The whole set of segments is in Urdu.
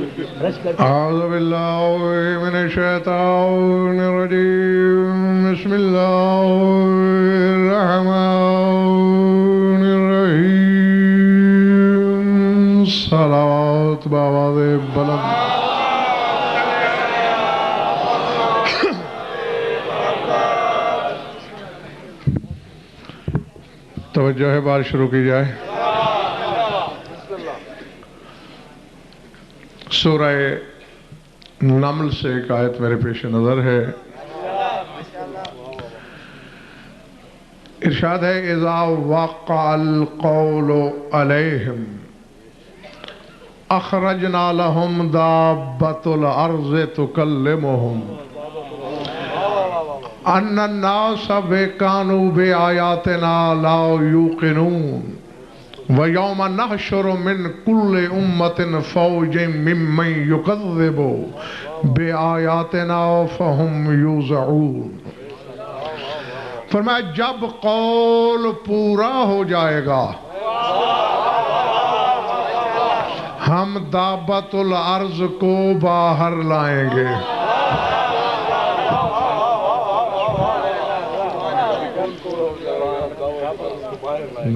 أعوذ بالله من الشيطان الرجيم بسم الله الرحمن الرحيم صلوات بآواز بلند توجہ ہے بات شروع کی جائے سورہ نمل سے ایک آیت میرے پیش نظر ہے ارشاد ہے اذا وقع القول علیہم اخرجنا لهم دابۃ الارض تکلمهم ان الناس كانوا بآیاتنا لا یوقنون وَيَوْمَ نَحْشُرُ مِنْ كُلِّ أُمَّةٍ فَوْجًا مِّمَّنْ يُكَذِّبُ بِآيَاتِنَا فَهُمْ يُوزَعُونَ فرمایا جب قول پورا ہو جائے گا ہم دابۃ الارض کو باہر لائیں گے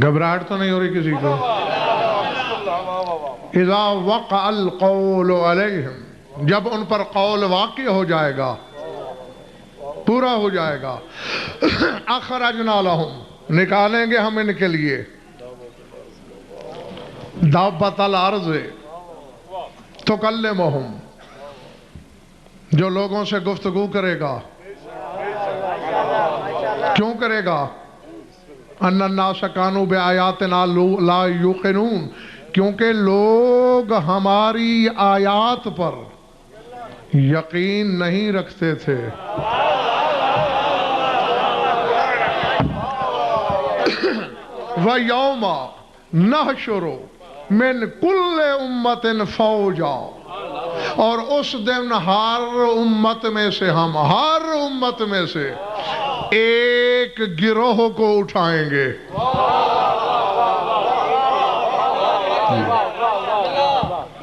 گھبراہٹ تو نہیں ہو رہی کسی کو اذا وقع القول علیہم جب ان پر قول واقع ہو جائے گا پورا ہو جائے گا اخرجنا لهم نکالیں گے ہم ان کے لیے دابۃ الارض تکلمهم جو لوگوں سے گفتگو کرے گا کیوں کرے گا ان الناس كانوا بآیاتنا لا یوقنون کیونکہ لوگ ہماری آیات پر یقین نہیں رکھتے تھے وَيَوْمَ نَحْشُرُ مِنْ كُلِّ أُمَّةٍ فَوْجًا اور اس دن ہر امت میں سے ہم ہر امت میں سے ایک گروہ کو اٹھائیں گے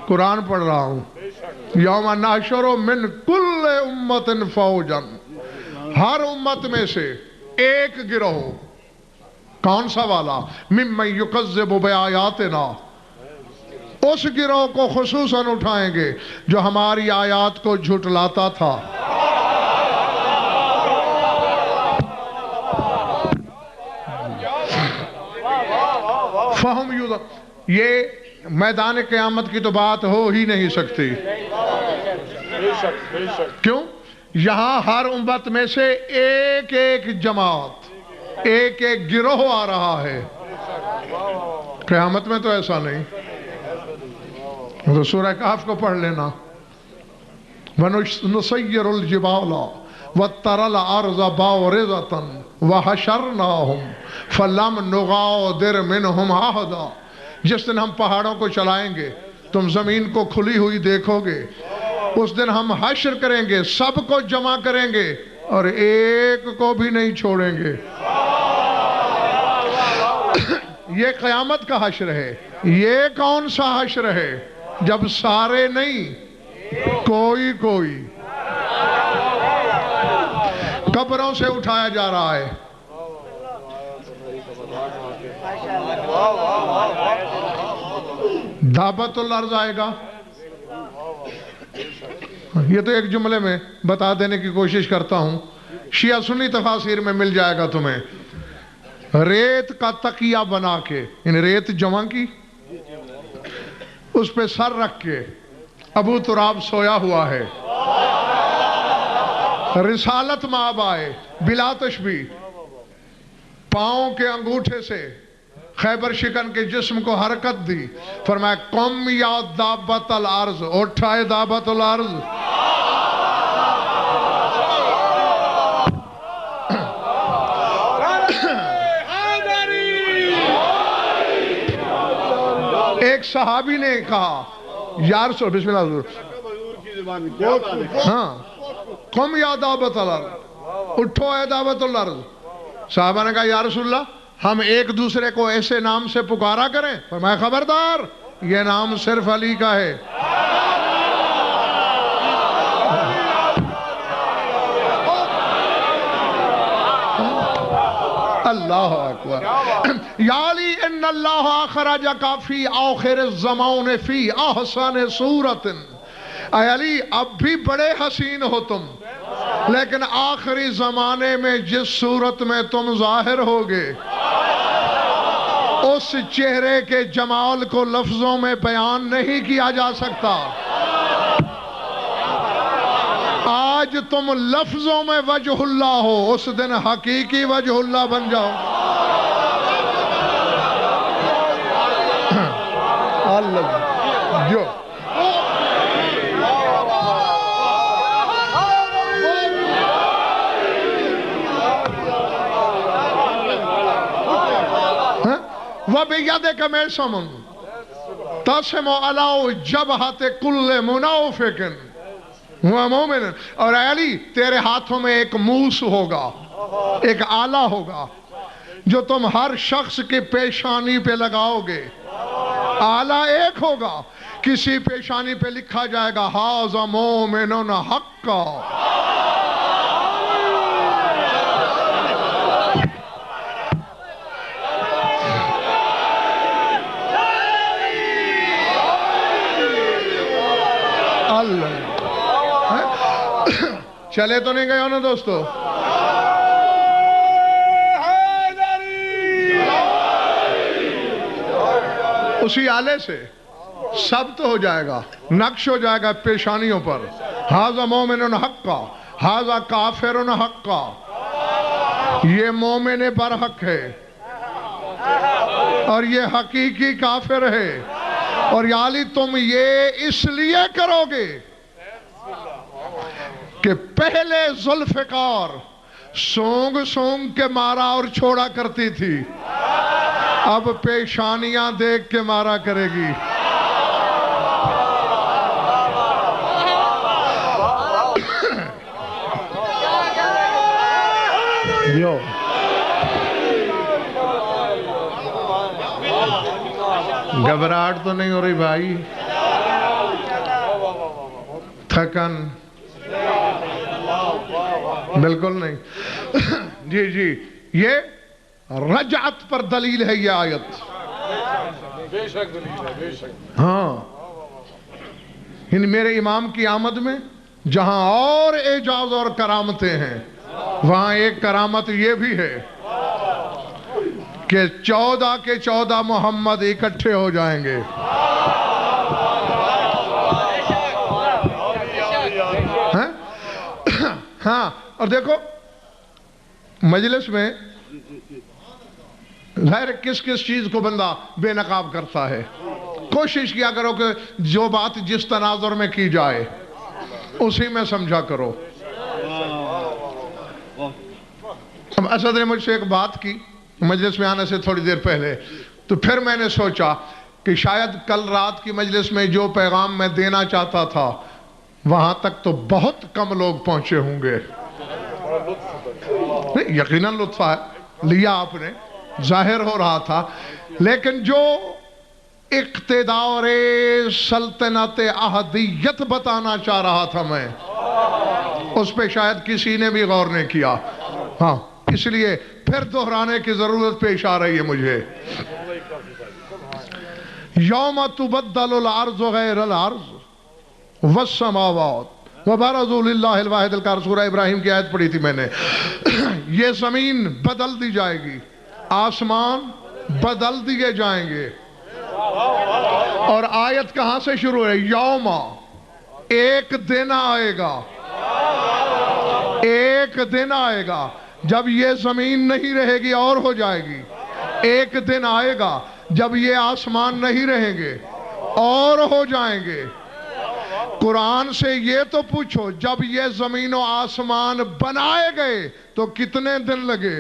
قرآن پڑھ رہا ہوں یوم نحشر من کل امت فوجا ہر امت میں سے ایک گروہ کون سا والا ممن یکذب بآیاتنا اس گروہ کو خصوصاً اٹھائیں گے جو ہماری آیات کو جھٹلاتا تھا فہم یہ میدان قیامت کی تو بات ہو ہی نہیں سکتی کیوں یہاں ہر امت میں سے ایک ایک جماعت ایک ایک گروہ آ رہا ہے قیامت میں تو ایسا نہیں تو سورہ کہف کو پڑھ لینا وَنُسَيِّرُ الْجِبَالَ وَتَّرَ الْأَرْضَ بَارِزَةً وَحَشَرْنَاهُمْ فَلَمْ نُغَادِرْ مِنْهُمْ أَحَدًا جس دن ہم پہاڑوں کو چلائیں گے تم زمین کو کھلی ہوئی دیکھو گے اس دن ہم حشر کریں گے سب کو جمع کریں گے اور ایک کو بھی نہیں چھوڑیں گے یہ قیامت کا حشر ہے یہ کون سا حشر ہے جب سارے نہیں کوئی کوئی قبروں سے اٹھایا جا رہا ہے دابۃ الارض آئے گا یہ تو ایک جملے میں بتا دینے کی کوشش کرتا ہوں شیعہ سنی تفاسیر میں مل جائے گا تمہیں ریت کا تکیہ بنا کے ان ریت جمع کی اس پہ سر رکھ کے ابو تراب سویا ہوا ہے رسالت مآب آئے بلا تشبیہ پاؤں کے انگوٹھے سے خیبر شکن کے جسم کو حرکت دی فرمایا قم یا دابۃ الارض اٹھائے دابۃ الارض ایک صحابی نے کہا یا رسول بسم اللہ حضور ہاں قم یا دابۃ الارض اٹھو اے دابۃ الارض صحابہ نے کہا یا رسول اللہ ہم ایک دوسرے کو ایسے نام سے پکارا کریں فرمایا خبردار یہ نام صرف علی کا ہے اللہ اکبر. یا علی ان اللہ اخرجک فی آخر الزمان فی احسن صورت. اے علی اب بھی بڑے حسین ہو تم، لیکن آخری زمانے میں جس صورت میں تم ظاہر ہوگے اس چہرے کے جمال کو لفظوں میں بیان نہیں کیا جا سکتا. آج تم لفظوں میں وجہ اللہ ہو، اس دن حقیقی وجہ اللہ بن جاؤ. اللہ جو وَبِيَدِكَ مِعْصَمٌ تَسِمُ عَلَىٰ جَبْهَةِ كُلِّ مُنَافِقٍ وَمُؤْمِنٍ. اور اے علی تیرے ہاتھوں میں ایک موس ہوگا، ایک آلہ ہوگا جو تم ہر شخص کی پیشانی پہ لگاؤ گے. آلہ ایک ہوگا، کسی پیشانی پہ لکھا جائے گا هَذَا مُؤْمِنٌ حَقًّا. چلے تو نہیں گئے ہو نا دوستو؟ اسی آلے سے ثبت ہو جائے گا، نقش ہو جائے گا پیشانیوں پر. ھذا مومن حقا، ھذا کافر حقا. یہ مومن برحق ہے اور یہ حقیقی کافر ہے. اور یا علی تم یہ اس لیے کرو گے کہ پہلے ذوالفقار سونگ سونگ کے مارا اور چھوڑا کرتی تھی، اب پیشانیاں دیکھ کے مارا کرے گی. جو گھبراہٹ تو نہیں ہو رہی بھائی؟ تھکن بالکل نہیں. جی جی یہ رجعت پر دلیل ہے یہ آیت. بے شک دلیل ہے، بے شک. ہاں میرے امام کی آمد میں جہاں اور اعجاز اور کرامتیں ہیں، وہاں ایک کرامت یہ بھی ہے کہ 14 کے 14 محمد اکٹھے ہو جائیں گے. ہاں اور دیکھو مجلس میں ظاہر کس کس چیز کو بندہ بے نقاب کرتا ہے. کوشش کیا کرو کہ جو بات جس تناظر میں کی جائے اسی میں سمجھا کرو. اسد نے مجھ سے ایک بات کی مجلس میں آنے سے تھوڑی دیر پہلے، تو پھر میں نے سوچا کہ شاید کل رات کی مجلس میں جو پیغام میں دینا چاہتا تھا وہاں تک تو بہت کم لوگ پہنچے ہوں گے. یقیناً لطف لیا آپ نے، ظاہر ہو رہا تھا، لیکن جو اقتدار سلطنت احدیت بتانا چاہ رہا تھا میں، اس پہ شاید کسی نے بھی غور نہیں کیا. ہاں اس لیے پھر دہرانے کی ضرورت پیش آ رہی ہے مجھے. یوم تبدل الارض غیر الارض والسماوات وبرزوا للہ الواحد القہار. سورہ ابراہیم کی آیت پڑھی تھی میں نے. یہ زمین بدل دی جائے گی، آسمان بدل دیے جائیں گے. اور آیت کہاں سے شروع ہے؟ یوما، ایک دن آئے گا، ایک دن آئے گا جب یہ زمین نہیں رہے گی اور ہو جائے گی. ایک دن آئے گا جب یہ آسمان نہیں رہیں گے اور ہو جائیں گے. قرآن سے یہ تو پوچھو جب یہ زمین و آسمان بنائے گئے تو کتنے دن لگے؟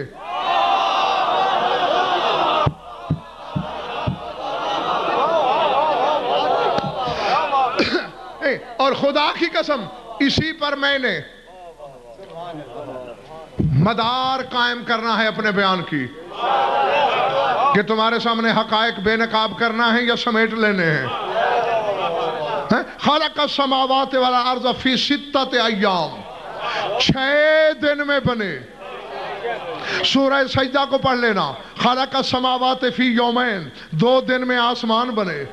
اور خدا کی قسم اسی پر میں نے مدار قائم کرنا ہے اپنے بیان کی کہ تمہارے سامنے حقائق بے نقاب کرنا ہے یا سمیٹ لینے ہیں. خلق السماوات والارض فی 6 ایام، 6 دن میں بنے. سورہ سجدہ کو پڑھ لینا، خلق السماوات فی یومین، 2 دن میں آسمان بنے،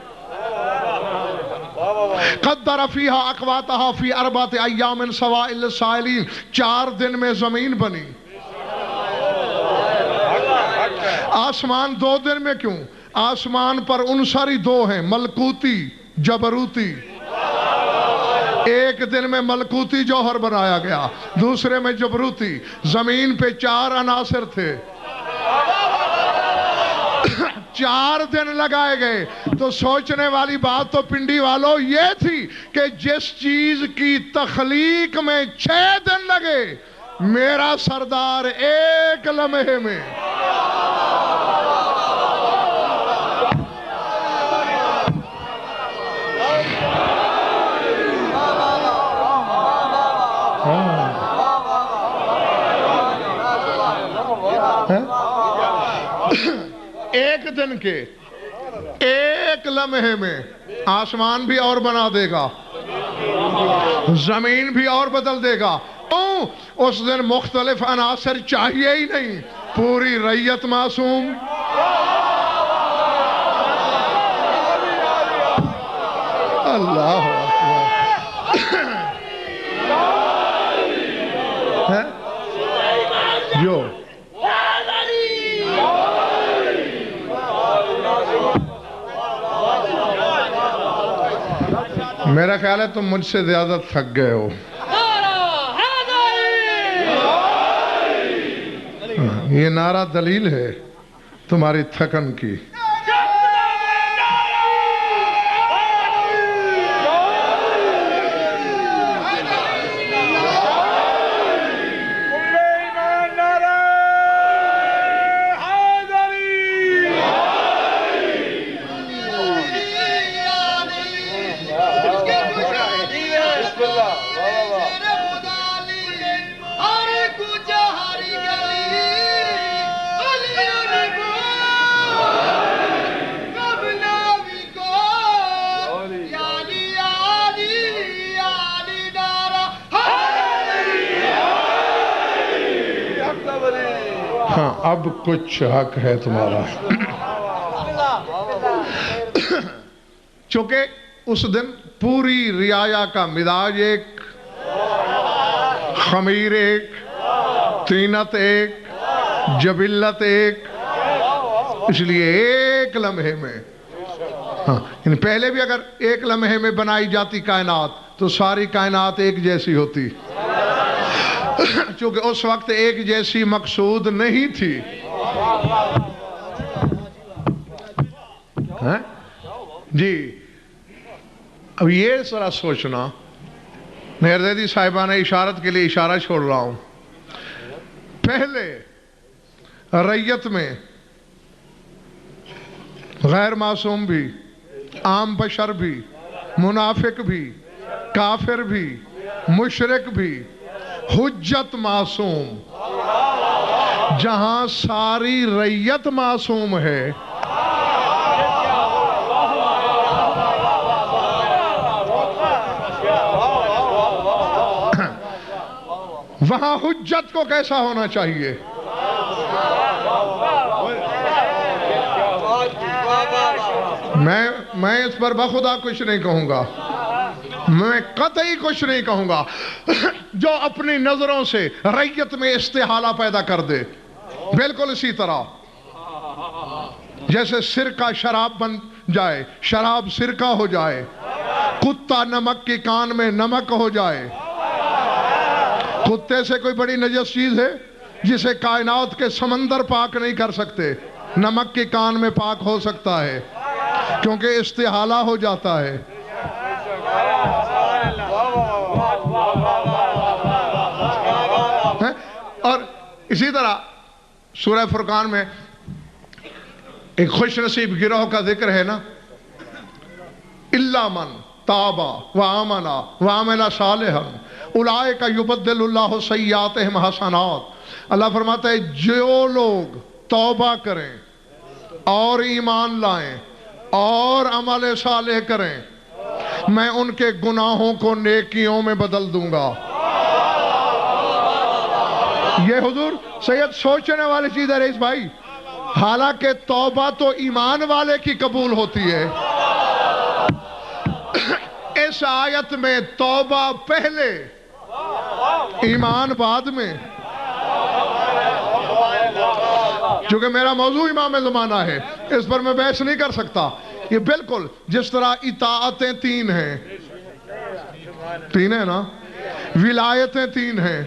قدر فیہا اقواتہا فی 4 ایام سواء للسائلین، 4 دن میں زمین بنی۔ آسمان 2 دن میں کیوں؟ آسمان پر عنصر ہی 2 ہیں، ملکوتی، جبروتی۔ 1 دن میں ملکوتی جوہر بنایا گیا، دوسرے میں جبروتی۔ زمین پہ 4 عناصر تھے، 4 دن لگائے گئے۔ تو سوچنے والی بات تو پنڈی والوں یہ تھی کہ جس چیز کی تخلیق میں 6 دن لگے، میرا سردار 1 لمحے میں۔ ایک دن کے 1 لمحے میں آسمان بھی اور بنا دے گا، زمین بھی اور بدل دے گا۔ اس دن مختلف عناصر چاہیے ہی نہیں، پوری ریت معصوم۔ اللہ جو میرا خیال ہے تم مجھ سے زیادہ تھک گئے ہو۔ یہ نعرہ دلیل ہے تمہاری تھکن کی۔ ہاں اب کچھ حق ہے تمہارا، چونکہ اس دن پوری رعایا کا مزاج ایک، خمیر ایک، طینت ایک، جبلت ایک، اس لیے 1 لمحے میں۔ ہاں پہلے بھی اگر 1 لمحے میں بنائی جاتی کائنات تو ساری کائنات ایک جیسی ہوتی، چونکہ اس وقت ایک جیسی مقصود نہیں تھی۔ جی اب یہ ذرا سوچنا، مہردیدی صاحبہ نے اشارت کے لیے اشارہ چھوڑ رہا ہوں، پہلے ریت میں غیر معصوم بھی، عام بشر بھی، منافق بھی، کافر بھی، مشرک بھی، حجت معصوم، جہاں ساری ریت معصوم ہے، وہاں حجت کو کیسا ہونا چاہیے؟ میں اس پر بخدا کچھ نہیں کہوں گا، میں قطعی کچھ نہیں کہوں گا۔ جو اپنی نظروں سے ریت میں استحالہ پیدا کر دے، بالکل اسی طرح جیسے سرکہ شراب بن جائے، شراب سرکہ ہو جائے، کتا نمک کے کان میں نمک ہو جائے۔ کتے سے کوئی بڑی نجس چیز ہے جسے کائنات کے سمندر پاک نہیں کر سکتے، نمک کے کان میں پاک ہو سکتا ہے کیونکہ استحالہ ہو جاتا ہے۔ اور اسی طرح سورہ فرقان میں ایک خوش نصیب گروہ کا ذکر ہے نا، اِلَّا مَنْ تَابَ وَآمَنَ وَعَمِلَ صَالِحًا اُولَئِکَ یُبَدِّلُ اللَّهُ سَیِّئَاتِہِمْ حَسَنَات۔ اللہ فرماتا ہے جو لوگ توبہ کریں اور ایمان لائیں اور عمل صالح کریں، میں ان کے گناہوں کو نیکیوں میں بدل دوں گا۔ یہ حضور سید سوچنے والی چیز ہے رئیس بھائی. حالانکہ توبہ تو ایمان والے کی قبول ہوتی ہے. اس آیت میں توبہ پہلے ایمان بعد میں. چونکہ میرا موضوع امام زمانہ ہے اس پر میں بحث نہیں کر سکتا. یہ بالکل جس طرح اطاعتیں تین ہیں نا, ولایتیں تین ہیں,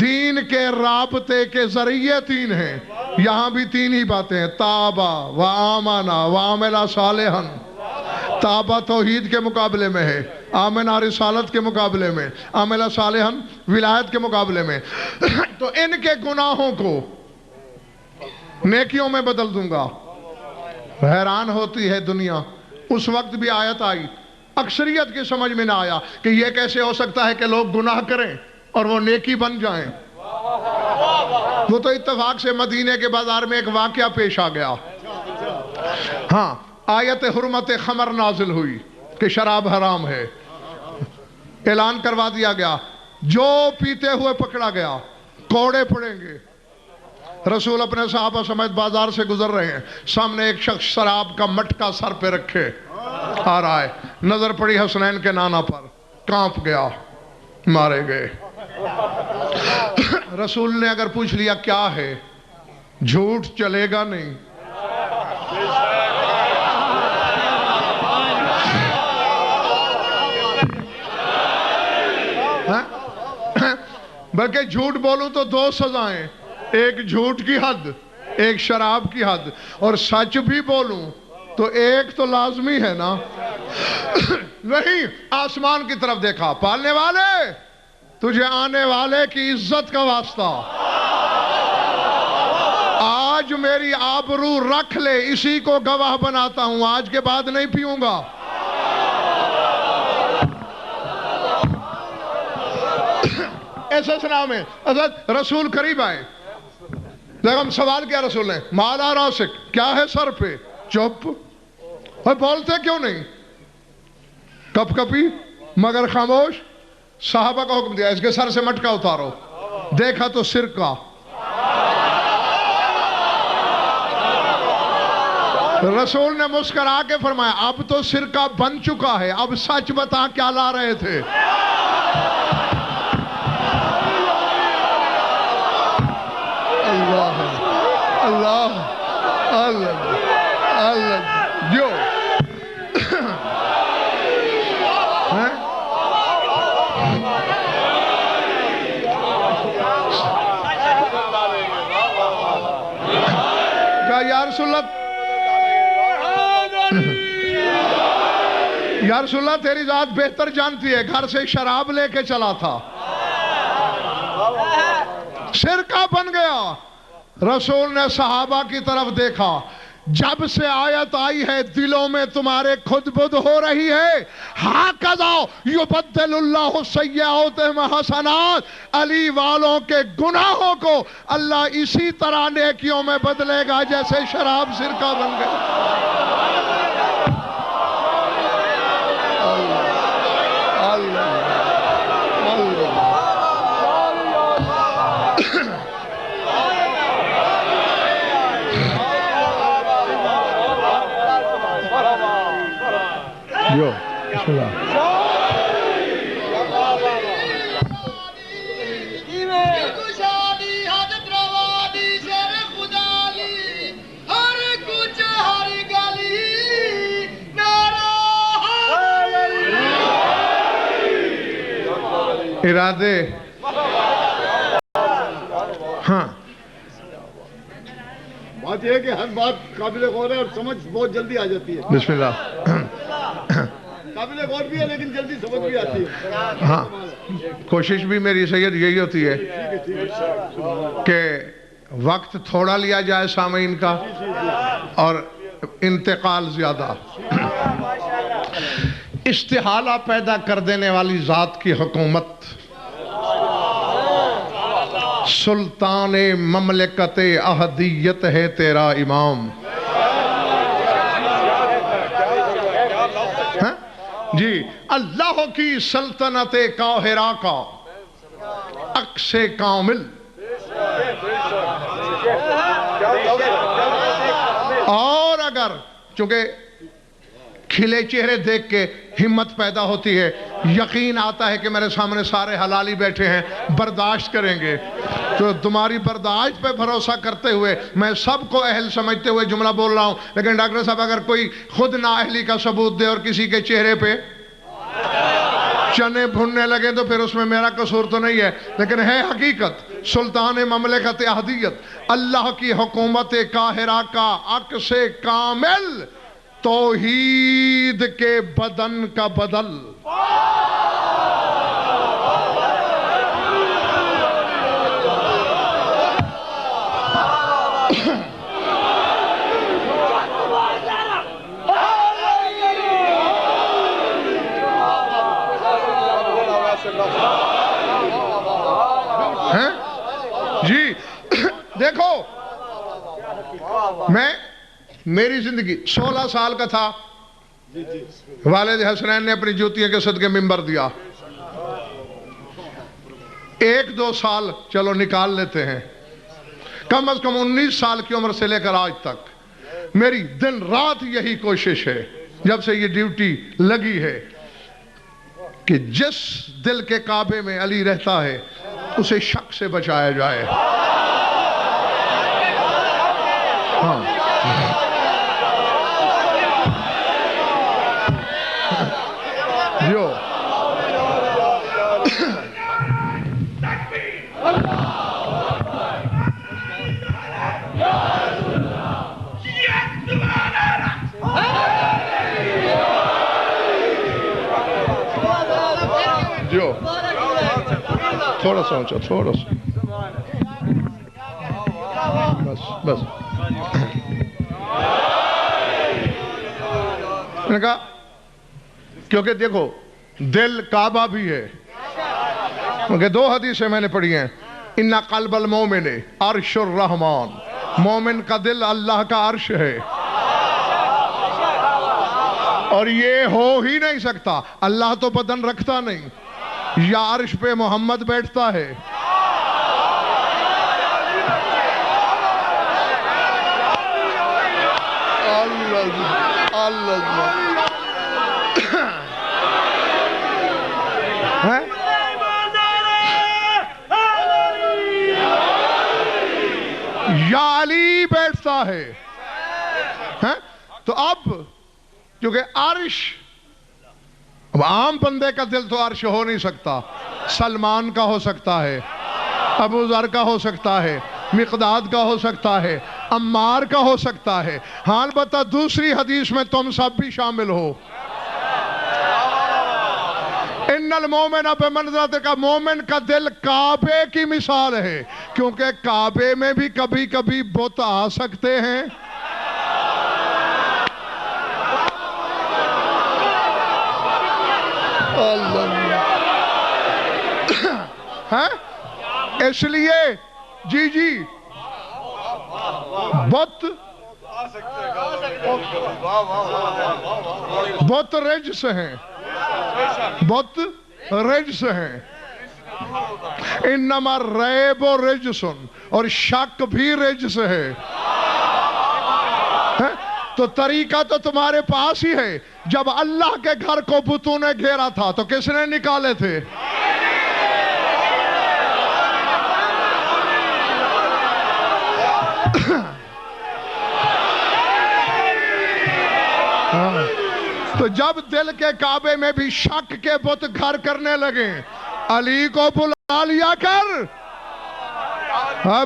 دین کے رابطے کے ذریعے تین ہیں, یہاں بھی تین ہی باتیں ہیں, تابا و آمانا و عملا صالحا. تابا توحید کے مقابلے میں ہے, آمنا رسالت کے مقابلے میں, عملا صالحا ولایت کے مقابلے میں. تو ان کے گناہوں کو نیکیوں میں بدل دوں گا. حیران ہوتی ہے دنیا. اس وقت بھی آیت آئی, اکثریت کی سمجھ میں نہ آیا کہ یہ کیسے ہو سکتا ہے کہ لوگ گناہ کریں اور وہ نیکی بن جائیں. وہ تو اتفاق سے مدینے کے بازار میں ایک واقعہ پیش آ گیا. ہاں, آیت حرمت خمر نازل ہوئی کہ شراب حرام ہے. اعلان کروا دیا گیا, جو پیتے ہوئے پکڑا گیا کوڑے پڑیں گے. رسول اپنے صحابہ سمیت بازار سے گزر رہے ہیں, سامنے ایک شخص شراب کا مٹکا سر پہ رکھے آ رہا ہے. نظر پڑی حسنین کے نانا پر, کانپ گیا, مارے گئے. رسول نے اگر پوچھ لیا کیا ہے, جھوٹ چلے گا نہیں. بلکہ جھوٹ بولوں تو دو سزائیں, ایک جھوٹ کی حد, ایک شراب کی حد, اور سچ بھی بولوں تو ایک تو لازمی ہے نا. نہیں, آسمان کی طرف دیکھا, پالنے والے تجھے آنے والے کی عزت کا واسطہ آج میری آبرو رکھ لے, اسی کو گواہ بناتا ہوں, آج کے بعد نہیں پیوں گا. ایسا سنا میں حضرت رسول قریب آئے. لیکن سوال کیا رسول نے, مالا راسک, کیا ہے سر پہ؟ چپ. اور بولتے کیوں نہیں؟ کپ کپی مگر خاموش. صحابہ کا حکم دیا, اس کے سر سے مٹکا اتارو. دیکھا تو سرکہ. رسول نے مسکرا کے فرمایا, اب تو سرکہ بن چکا ہے, اب سچ بتا کیا لا رہے تھے. اللہ اللہ اللہ اللہ جو یا رسول اللہ, یا رسول اللہ تیری ذات بہتر جانتی ہے, گھر سے شراب لے کے چلا تھا, سرکہ بن گیا. رسول نے صحابہ کی طرف دیکھا, جب سے آیت آئی ہے دلوں میں تمہارے خود بدھ ہو رہی ہے. ہاکذا یبدل اللہ سیئاتہم حسنات, علی والوں کے گناہوں کو اللہ اسی طرح نیکیوں میں بدلے گا جیسے شراب سرکہ بن گئی. جو بسم اللہ. ارادے ہاں, بات یہ ہے کہ ہر بات قابل غور ہے اور سمجھ بہت جلدی آ جاتی ہے. بسم اللہ. قابل غور بھی ہے لیکن جلدی سمجھ بھی آتی ہے. ہاں, کوشش بھی میری سید یہی ہوتی ہے کہ وقت تھوڑا لیا جائے سامعین کا اور انتقال زیادہ. استحالہ پیدا کر دینے والی ذات کی حکومت, سلطان مملکت احدیت ہے تیرا امام. جی, اللہ کی سلطنت قاہرہ کا عکس کامل. اور اگر چونکہ کھلے چہرے دیکھ کے ہمت پیدا ہوتی ہے, یقین آتا ہے کہ میرے سامنے سارے حلالی بیٹھے ہیں, برداشت کریں گے. تو تمہاری برداشت پہ بھروسہ کرتے ہوئے میں سب کو اہل سمجھتے ہوئے جملہ بول رہا ہوں. لیکن ڈاکٹر صاحب اگر کوئی خود نااہلی کا ثبوت دے اور کسی کے چہرے پہ چنے بھننے لگے تو پھر اس میں میرا قصور تو نہیں ہے, لیکن ہے حقیقت. سلطان مملکت احدیت, اللہ کی حکومت قاہرہ کا عکس کامل, توحید کے بدن کا بدل. جی دیکھو, میری زندگی 16 سال کا تھا, والد حسنین نے اپنی جوتیوں کے صدقے ممبر دیا. 1-2 سال چلو نکال لیتے ہیں, کم از کم 19 سال کی عمر سے لے کر آج تک میری دن رات یہی کوشش ہے, جب سے یہ ڈیوٹی لگی ہے, کہ جس دل کے کعبے میں علی رہتا ہے اسے شک سے بچایا جائے. جو جو تھوڑا سا اونچا, تھوڑا سا بس. میں نے کہا کیونکہ دیکھو دل کعبہ بھی ہے, کیونکہ 2 حدیثیں میں نے پڑھی ہیں. ان قلب المومن عرش الرحمن, مومن کا دل اللہ کا عرش ہے, اور یہ ہو ہی نہیں سکتا. اللہ تو بدن رکھتا نہیں, یا عرش پہ محمد بیٹھتا ہے. یا علی بیٹھتا ہے. تو اب کیونکہ عرش, اب عام بندے کا دل تو عرش ہو نہیں سکتا. سلمان کا ہو سکتا ہے, ابو ذر کا ہو سکتا ہے, مقداد کا ہو سکتا ہے, عمار کا ہو سکتا ہے. ہاں البتہ دوسری حدیث میں تم سب بھی شامل ہو. ان المومن بمنزلۃ کا, مومن کا دل کعبے کی مثال ہے, کیونکہ کعبے میں بھی کبھی کبھی بت آ سکتے ہیں. اس لیے جی بت رجس ہیں, بت رجس ہیں. انما ریب و رجسن, اور شک بھی رجس ہے. تو طریقہ تو تمہارے پاس ہی ہے. جب اللہ کے گھر کو بتوں نے گھیرا تھا تو کس نے نکالے تھے؟ تو جب دل کے کعبے میں بھی شک کے بت گھر کرنے لگے, علی کو بلا لیا کر.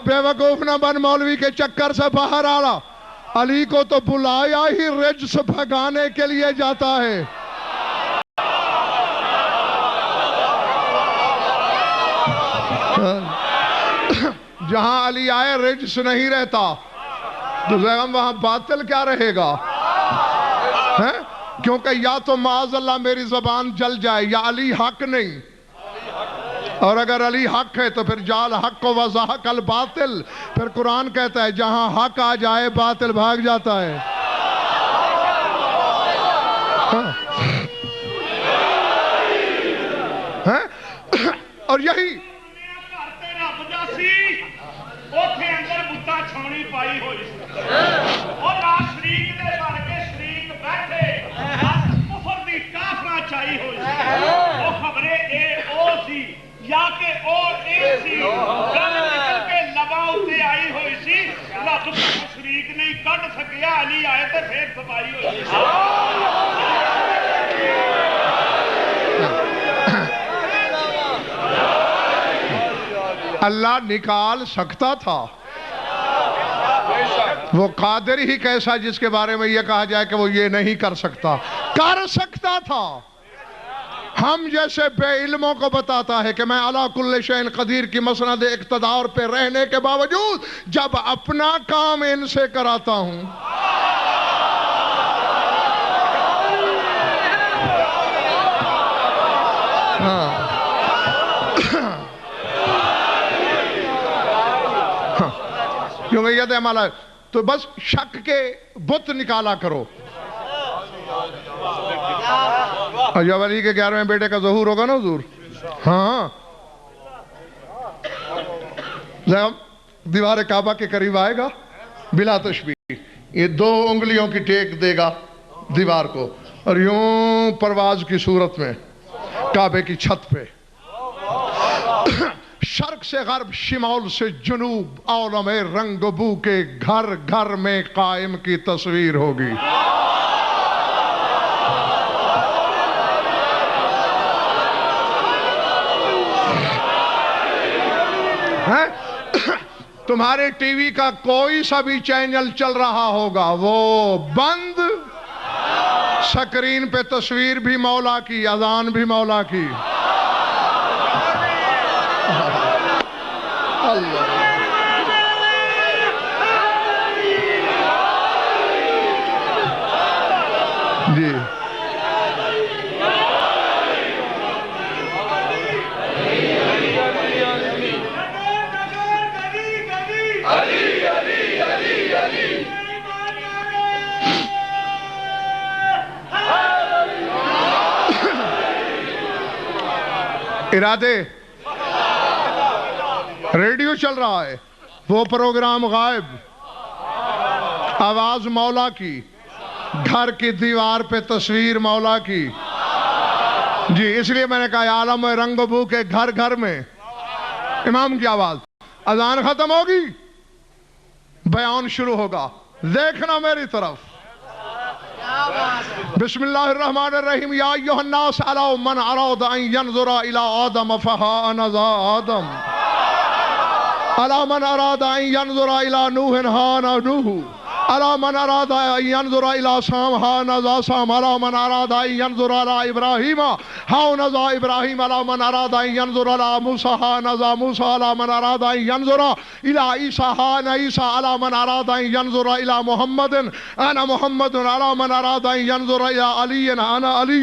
بے وقوف نہ بن, مولوی کے چکر سے باہر آ رہا. علی کو تو بلایا ہی رجس بھگانے کے لیے جاتا ہے. جہاں علی آئے رجس نہیں رہتا, تو وہاں باطل کیا رہے گا؟ کیونکہ یا تو معاذ اللہ میری زبان جل جائے, یا علی حق نہیں. اور اگر علی حق ہے تو پھر جال حق و وضاحق الباطل. پھر قرآن کہتا ہے جہاں حق آ جائے باطل بھاگ جاتا ہے. اور یہی اور راہ شریک دے بن کے شریک بیٹھے کفر دی کافرہ چاہی ہوئی وہ خبریں اے او سی یا کہ او اے سی گل نکل کے لبا اتے آئی ہوئی سی رب کو شریک نہیں کٹ سکیا علی آئے تے پھر سفائی ہوئی اللہ نکال سکتا تھا، وہ قادر ہی کیسا جس کے بارے میں یہ کہا جائے کہ وہ یہ نہیں کر سکتا، کر سکتا تھا۔ ہم جیسے بے علموں کو بتاتا ہے کہ میں علی کل شیء قدیر کی مسند اقتدار پہ رہنے کے باوجود جب اپنا کام ان سے کراتا ہوں کیونکہ یہ دے مالا تو بس شک کے بت نکالا کرو۔ جب علی کے 11ویں بیٹے کا ظہور ہوگا نا حضور، ہاں دیوار کعبہ کے قریب آئے گا بلا تشبیہ، یہ 2 انگلیوں کی ٹیک دے گا دیوار کو اور یوں پرواز کی صورت میں کعبے کی چھت پہ شرق سے غرب شمال سے جنوب عالم رنگ بو کے گھر گھر میں قائم کی تصویر ہوگی۔ تمہارے ٹی وی کا کوئی سا بھی چینل چل رہا ہوگا وہ بند، سکرین پہ تصویر بھی مولا کی، اذان بھی مولا کی۔ اللہ جی ارادے ریڈیو چل رہا ہے، وہ پروگرام غائب، آواز مولا کی، گھر کی دیوار پہ تصویر مولا کی۔ جی اس لیے میں نے کہا عالم رنگ بو کے گھر گھر میں امام کی آواز، اذان ختم ہوگی بیان شروع ہوگا، دیکھنا میری طرف۔ بسم اللہ الرحمن الرحیم، یا ایھا الناس علی من اراد ان ینظر الی آدم فہا انا ذا آدم، علی من اراد ان ینظر الی نوح ہا انا نوح، علی من اراد ان ینظر الی سام ہا انا ذا سام، علی من اراد ان ینظر الی ابراہیم ہا انا ذا ابراہیم، علی من اراد ان ینظر الی موسیٰ ہا انا ذا موسیٰ، علی من اراد ان ینظر الی عیسیٰ ہا انا عیسیٰ، علی من اراد ان ینظر الی محمد انا محمد، علی من اراد ان ینظر الی علی انا علی،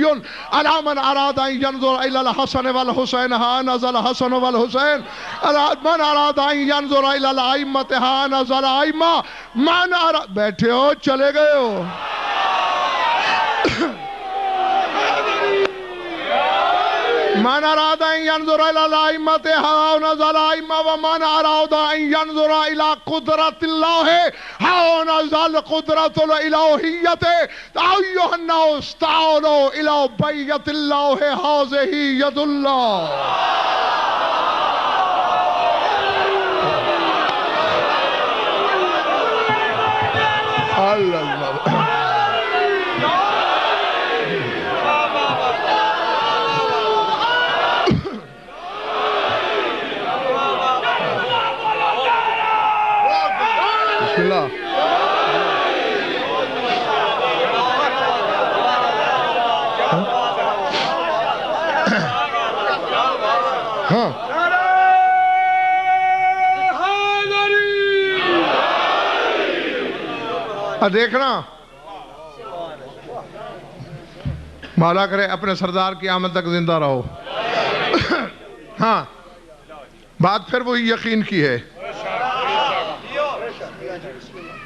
علی من اراد ان ینظر الی الحسن والحسین ہا انا ذا الحسن والحسین، علی من اراد ان ینظر الی الائمۃ ہا انا ذا الائمہ، من اراد بیٹھے ہو چلے گئے ہو۔ من اراد ان ینظر الی الائمۃ ہا انا ذا الائمہ، ومن اراد ان ینظر الی قدرت اللہ ہا انا ذا القدرۃ الالہیۃ، ایھا الناس تعالوا الی بیت اللہ ھذہ ید اللہ۔ بسم اللہ ہاں دیکھنا مولا کرے اپنے سردار کی آمد تک زندہ رہو۔ ہاں بات پھر وہی یقین کی ہے،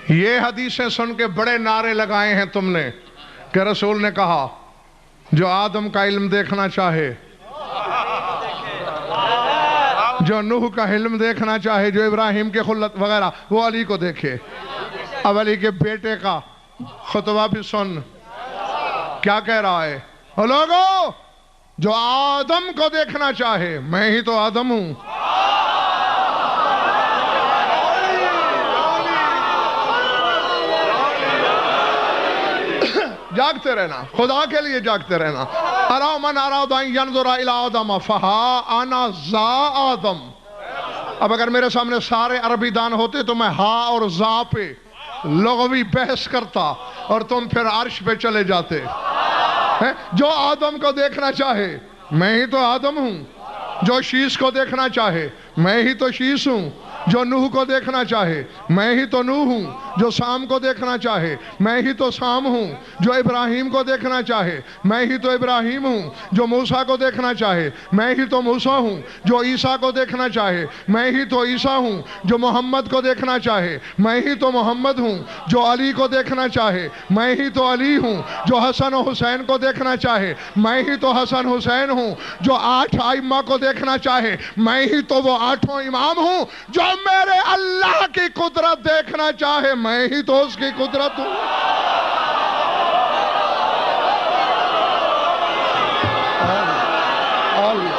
یہ حدیثیں سن کے بڑے نعرے لگائے ہیں تم نے کہ رسول نے کہا جو آدم کا علم دیکھنا چاہے، جو نوح کا علم دیکھنا چاہے، جو ابراہیم کے خلت وغیرہ، وہ علی کو دیکھے۔ اب علی کے بیٹے کا خطبہ بھی سن، کیا کہہ رہا ہے؟ لوگو جو آدم کو دیکھنا چاہے، میں ہی تو آدم ہوں، جاگتے رہنا، خدا کے لیے جاگتے رہنا۔ اَرَا مَنْ أَرَادَ أَنْ يَنْظُرَ إِلَىٰ آدَمَ فَهَا أَنَا ذَا آدم۔ اب اگر میرے سامنے سارے عربی دان ہوتے تو میں ہا اور ذا پہ لغوی بحث کرتا اور تم پھر عرش پہ چلے جاتے۔ جو آدم کو دیکھنا چاہے، میں ہی تو آدم ہوں، جو شیش کو دیکھنا چاہے، میں ہی تو شیش ہوں، جو نوح کو دیکھنا چاہے، میں ہی تو نوح ہوں، جو سام کو دیکھنا چاہے، میں ہی تو سام ہوں، جو ابراہیم کو دیکھنا چاہے، میں ہی تو ابراہیم ہوں، جو موسیٰ کو دیکھنا چاہے، میں ہی تو موسیٰ ہوں، جو عیسیٰ کو دیکھنا چاہے، میں ہی تو عیسیٰ ہوں، جو محمد کو دیکھنا چاہے، میں ہی تو محمد ہوں، جو علی کو دیکھنا چاہے، میں ہی تو علی ہوں، جو حسن و حسین کو دیکھنا چاہے، میں ہی تو حسن حسین ہوں، جو 8 ائمہ کو دیکھنا چاہے، میں ہی تو وہ 8 امام ہوں، جو میرے اللہ کی قدرت دیکھنا چاہے، میں ہی تو اس کی قدرت ہوں۔ اللہ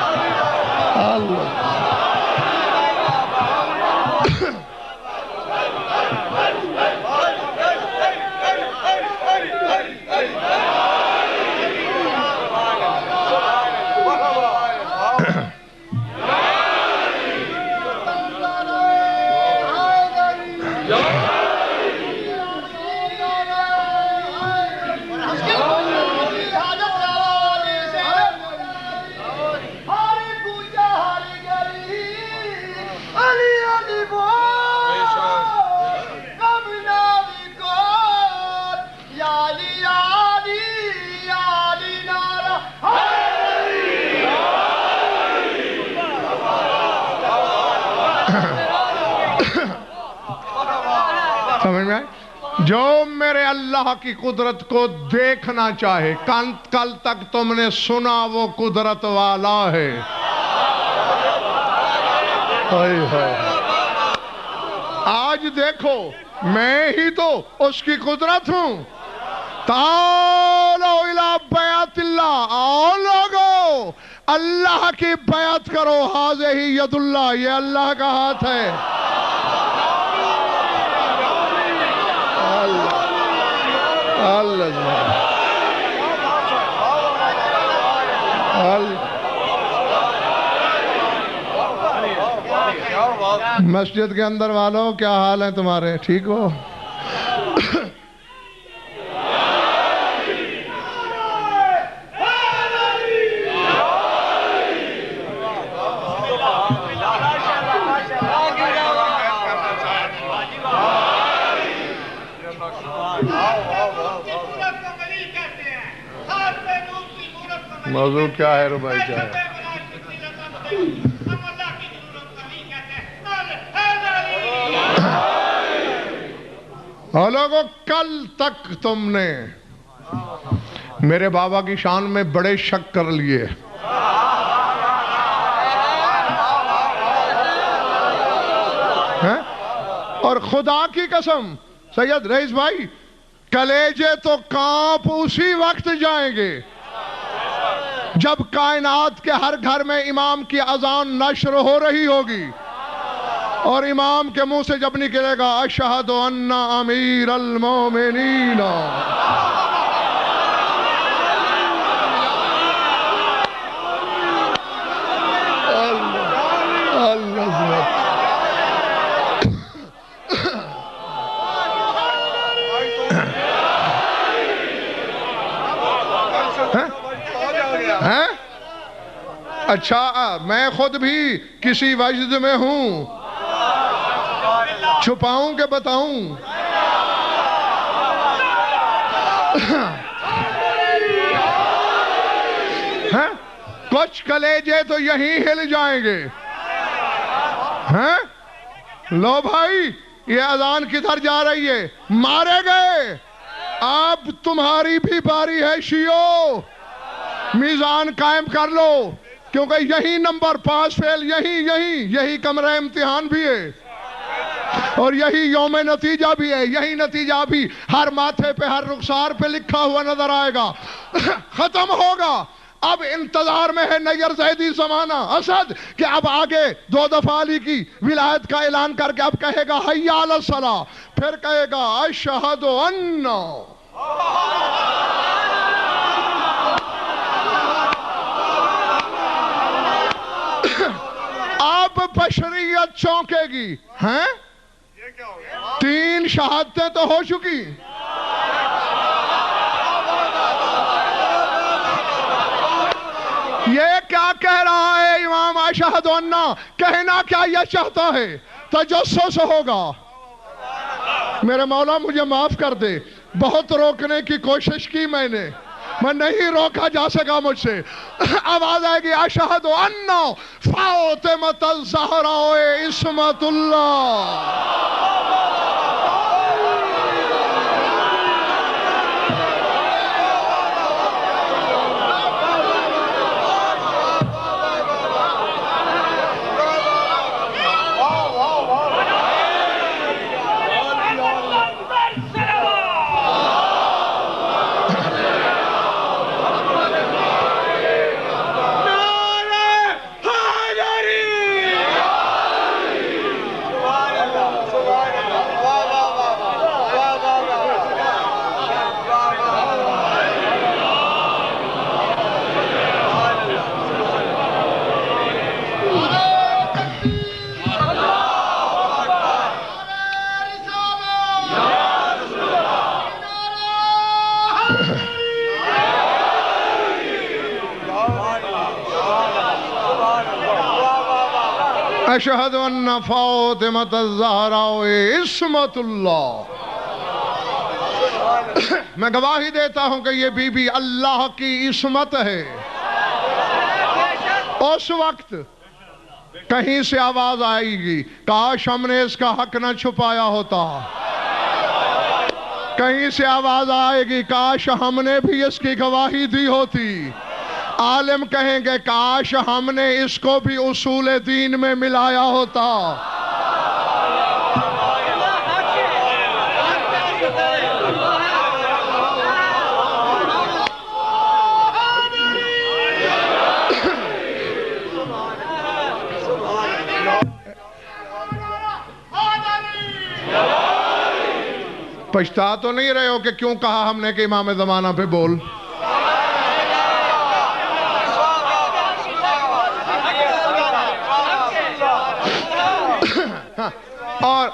سمجھ میں آئے؟ جو میرے اللہ کی قدرت کو دیکھنا چاہے، کل تک تم نے سنا وہ قدرت والا ہے، آج دیکھو میں ہی تو اس کی قدرت ہوں۔ تعالوا الی بیعت اللہ، آؤ لوگو اللہ کی بیعت کرو، ھذہ ید اللہ، یہ اللہ کا ہاتھ ہے۔ مسجد کے اندر والوں کیا حال ہے تمہارے؟ ٹھیک ہو؟ موضوع کیا ہے ربائی کیا ہے؟ لوگوں کل تک تم نے میرے بابا کی شان میں بڑے شک کر لیے، اور خدا کی قسم سید رئیس بھائی، کلیجے تو کانپ اسی وقت جائیں گے جب کائنات کے ہر گھر میں امام کی اذان نشر ہو رہی ہوگی، اور امام کے منہ سے جب نکلے گا اشہد ان امیر المومنین، اچھا میں خود بھی کسی وجد میں ہوں، چھپاؤں کہ بتاؤں؟ کچھ کلیجے تو یہیں ہل جائیں گے۔ لو بھائی یہ اذان کدھر جا رہی ہے؟ مارے گئے، اب تمہاری بھی باری ہے شیعو، میزان قائم کر لو، کیونکہ یہی نمبر 5 فیل، یہی کمرہ امتحان بھی ہے۔ اور یہی یوم نتیجہ بھی ہے، یہی نتیجہ بھی ہر ماتھے پہ، ہر رخسار پہ لکھا ہوا نظر آئے گا۔ ختم ہوگا، اب انتظار میں ہے نیر زیدی زمانہ اسد کہ اب آگے 2 دفعہ علی کی ولایت کا اعلان کر کے اب کہے گا حی علی الصلاۃ، پھر کہے گا اشہد ان۔ اب بشریت چونکے گی، ہیں 3 شہادتیں تو ہو چکی، یہ کیا کہہ رہا ہے امام اشہد ان؟ کہنا کیا یہ چاہتا ہے؟ تجسس ہوگا۔ میرے مولا مجھے معاف کر دے، بہت روکنے کی کوشش کی میں نے، میں نہیں روکا جا سکا مجھ سے۔ آواز آئے گی اشہد ان فاطمۃ الزہراء عصمت اللہ۔ اشہد ان فاطمۃ الزہراء عصمت اللہ۔ میں گواہی دیتا ہوں کہ یہ بی بی اللہ کی عصمت ہے۔ اس وقت کہیں سے آواز آئے گی کاش ہم نے اس کا حق نہ چھپایا ہوتا، کہیں سے آواز آئے گی کاش ہم نے بھی اس کی گواہی دی ہوتی۔ عالم کہیں گے کاش ہم نے اس کو بھی اصول دین میں ملایا ہوتا۔ پچھتا تو نہیں رہے ہو کہ کیوں کہا ہم نے کہ امام زمانہ پہ بول؟ اور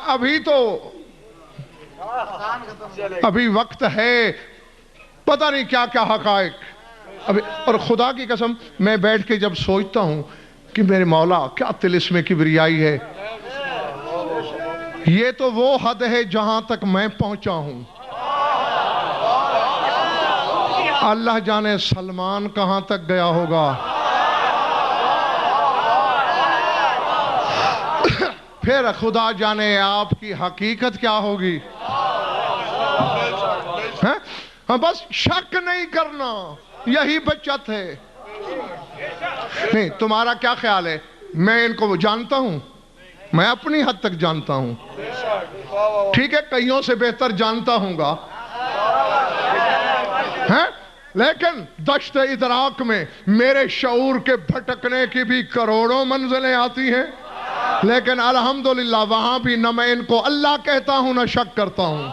ابھی وقت ہے، پتہ نہیں کیا کیا حقائق اور خدا کی قسم میں بیٹھ کے جب سوچتا ہوں کہ میرے مولا کیا طلسم کبریائی ہے، یہ تو وہ حد ہے جہاں تک میں پہنچا ہوں۔ اللہ جانے سلمان کہاں تک گیا ہوگا، پھر خدا جانے آپ کی حقیقت کیا ہوگی۔ بس شک نہیں کرنا، یہی بچت ہے۔ نہیں، تمہارا کیا خیال ہے؟ میں ان کو جانتا ہوں، میں اپنی حد تک جانتا ہوں، ٹھیک ہے، کئیوں سے بہتر جانتا ہوں گا، لیکن دشت ادراک میں میرے شعور کے بھٹکنے کی بھی کروڑوں منزلیں آتی ہیں، لیکن الحمدللہ وہاں بھی نہ میں ان کو اللہ کہتا ہوں نہ شک کرتا ہوں۔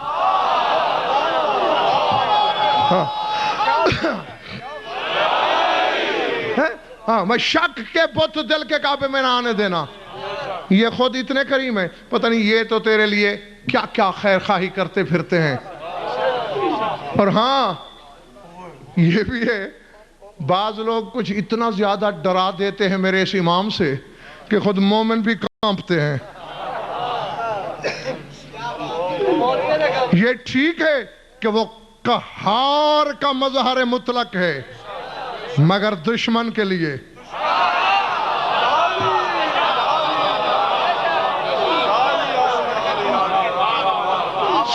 میں شک کے بت دل کے کعبے میں نہ آنے دینا۔ یہ خود اتنے کریم ہیں، پتہ نہیں یہ تو تیرے لیے کیا کیا خیر خواہی کرتے پھرتے ہیں۔ اور ہاں یہ بھی ہے، بعض لوگ کچھ اتنا زیادہ ڈرا دیتے ہیں میرے اس امام سے کہ خود مومن بھی کانپتے ہیں۔ یہ ٹھیک ہے کہ وہ قہار کا مظہر مطلق ہے، مگر دشمن کے لیے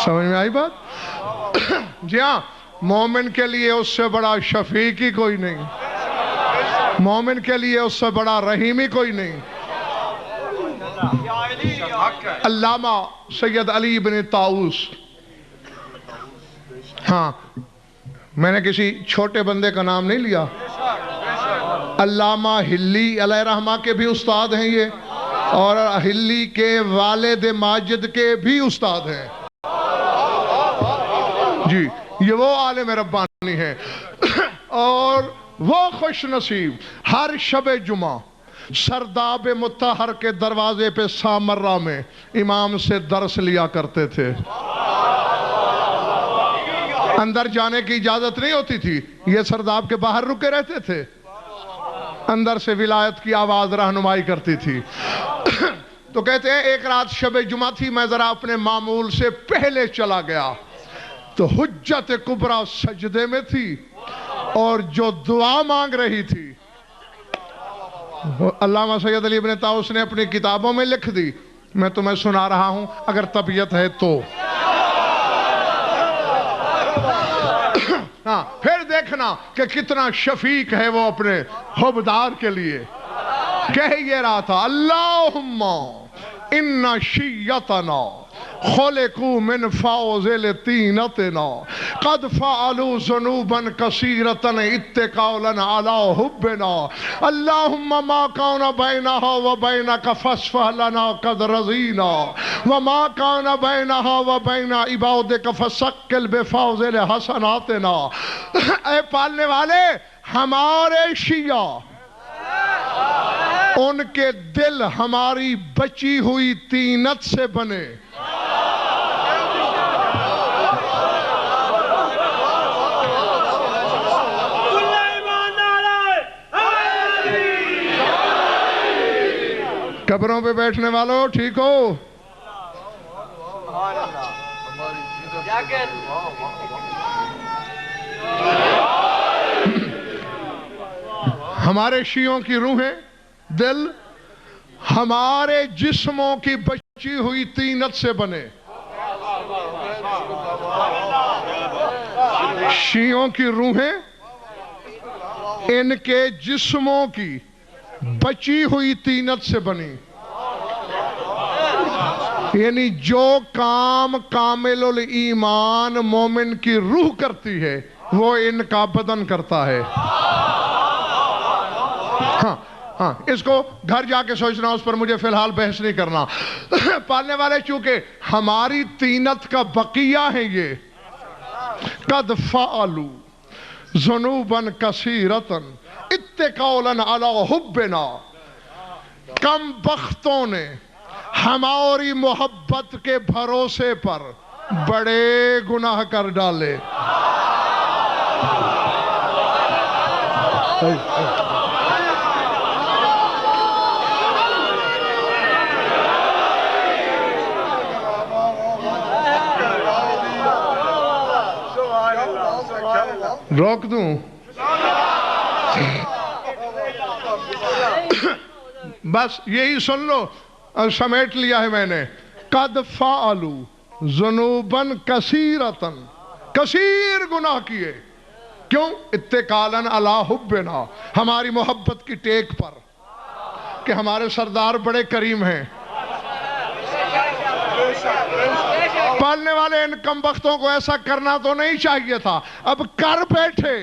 سمجھ میں آئی بات؟ جی ہاں، مومن کے لیے اس سے بڑا شفیقی کوئی نہیں، مومن کے لیے اس سے بڑا رحیمی کوئی نہیں۔ علامہ سید علی بن طاؤس، ہاں میں نے کسی چھوٹے بندے کا نام نہیں لیا، علامہ ہلی علیہ رحمہ کے بھی استاد ہیں یہ، اور ہلی کے والد ماجد کے بھی استاد ہیں جی، یہ وہ عالم ربانی ہے۔ اور وہ خوش نصیب ہر شب جمعہ سرداب مطہر کے دروازے پہ سامرہ میں امام سے درس لیا کرتے تھے۔ اندر جانے کی اجازت نہیں ہوتی تھی، یہ سرداب کے باہر رکے رہتے تھے، اندر سے ولایت کی آواز رہنمائی کرتی تھی۔ تو کہتے ہیں ایک رات شب جمعہ تھی، میں ذرا اپنے معمول سے پہلے چلا گیا تو حجت کبریٰ سجدے میں تھی اور جو دعا مانگ رہی تھی علامہ سید علی بن طاؤس نے اپنی کتابوں میں لکھ دی، میں تمہیں سنا رہا ہوں اگر طبیعت ہے تو۔ ہاں پھر دیکھنا کہ کتنا شفیق ہے وہ اپنے حبدار کے لیے۔ کہہ یہ رہا تھا اللہم ان شیعتنا خلقوا من فاضل طینتنا قد فعلوا ذنوبا کثیرۃ اتکالا علی حبنا اللہم ما کان بینہا وبینک فاصفح لنا قد رضینا وما کان بینہا وبین عبادک فثقل بفاضل حسناتنا۔ اے پالنے والے، ہمارے شیعہ، ان کے دل ہماری بچی ہوئی طینت سے بنے۔ قبروں پہ بیٹھنے والوں ٹھیک ہو؟ ہمارے شیعوں کی روحیں، دل ہمارے جسموں کی بچی ہوئی طینت سے بنے۔ شیعوں کی روحیں ان کے جسموں کی بچی ہوئی طینت سے بنی، یعنی جو کام کامل الایمان مومن کی روح کرتی ہے وہ ان کا بدن کرتا ہے۔ ہاں اس کو گھر جا کے سوچنا، اس پر مجھے فی الحال بحث نہیں کرنا۔ پالنے والے چونکہ ہماری طینت کا بقیہ ہیں یہ، قد فعلوا ذنوبا کثیرۃ اتکالا علی حبنا، کم بختوں نے ہماری محبت کے بھروسے پر بڑے گناہ کر ڈالے۔ روک دوں؟ بس یہی سن لو، سمیٹ لیا ہے میں نے۔ قد فعلوا ذنوبا کثیرۃ، کثیر گناہ کیے، کیوں؟ اتکالا علی حبنا، ہماری محبت کی ٹیک پر کہ ہمارے سردار بڑے کریم ہیں۔ پالنے والے ان کم بختوں کو ایسا کرنا تو نہیں چاہیے تھا، اب کر بیٹھے۔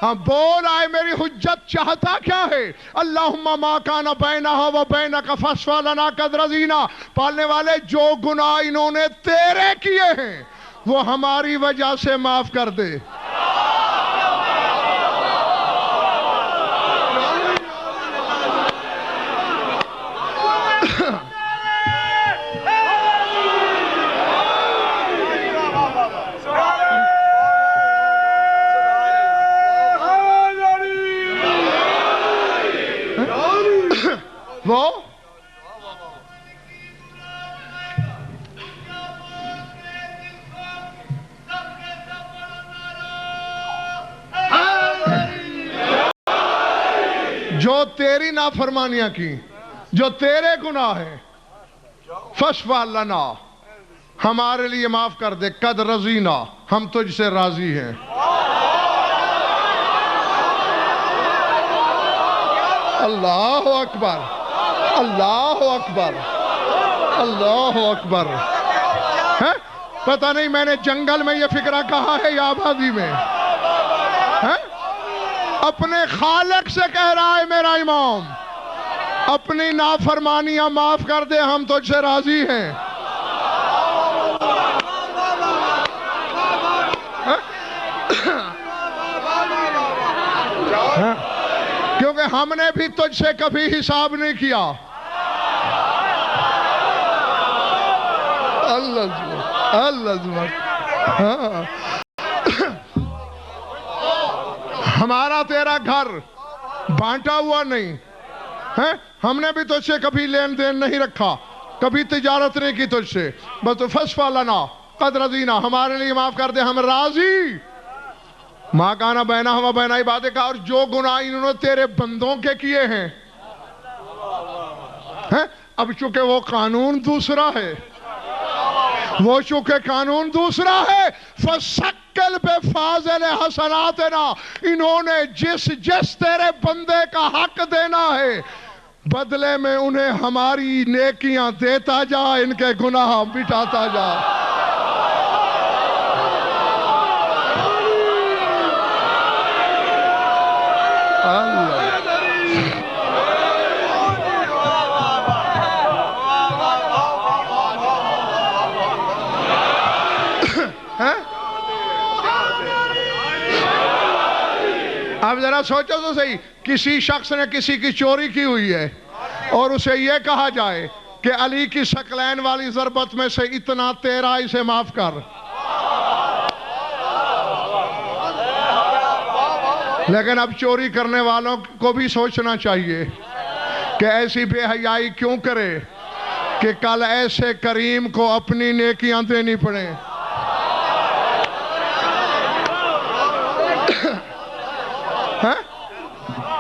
ہاں بول آئے، میری حجت چاہتا کیا ہے؟ اللہم ما کان بینہا و بینک فاصفح لنا قد رضینا۔ پالنے والے جو گناہ انہوں نے تیرے کیے ہیں وہ ہماری وجہ سے معاف کر دے۔ وہ جو تیری نافرمانیاں کی، جو تیرے گناہ ہیں، فاصفح لنا، ہمارے لیے معاف کر دے، قد رضینا، ہم تجھ سے راضی ہیں۔ اللہ اکبر۔ اللہ اکبر، اللہ اکبر. پتہ نہیں میں نے جنگل میں یہ فکرہ کہا ہے یا آبادی میں. اپنے خالق سے کہہ رہا ہے میرا امام، اپنی نافرمانیاں معاف کر دے، ہم تجھ سے راضی ہیں. کیونکہ ہم نے بھی تجھ سے کبھی حساب نہیں کیا. اللہ ہمارا تیرا گھر بانٹا ہوا نہیں ہے. ہم نے بھی تجھ سے کبھی لین دین نہیں رکھا، کبھی تجارت نہیں کی تجھ سے. بس فصفا لنا قد رضینا، ہمارے لیے معاف کر دے، ہم راضی. ماں کانا بہنا ہوا بہنا عبادے کا. اور جو گناہ انہوں نے تیرے بندوں کے کیے ہیں، اب چونکہ وہ قانون دوسرا ہے، وہ چونکہ قانون دوسرا ہے، فَسَقِّلْ بِفَاضِلِ حَسَنَاتِنَا، انہوں نے جس تیرے بندے کا حق دینا ہے، بدلے میں انہیں ہماری نیکیاں دیتا جا، ان کے گناہ مٹاتا جا. اب ذرا سوچو تو صحیح، کسی شخص نے کسی کی چوری کی ہوئی ہے اور اسے یہ کہا جائے کہ علی کی ثقلین والی ضربت میں سے اتنا تیرا اسے معاف کر. لیکن اب چوری کرنے والوں کو بھی سوچنا چاہیے کہ ایسی بے حیائی کیوں کرے کہ کل ایسے کریم کو اپنی نیکیاں دینی پڑیں.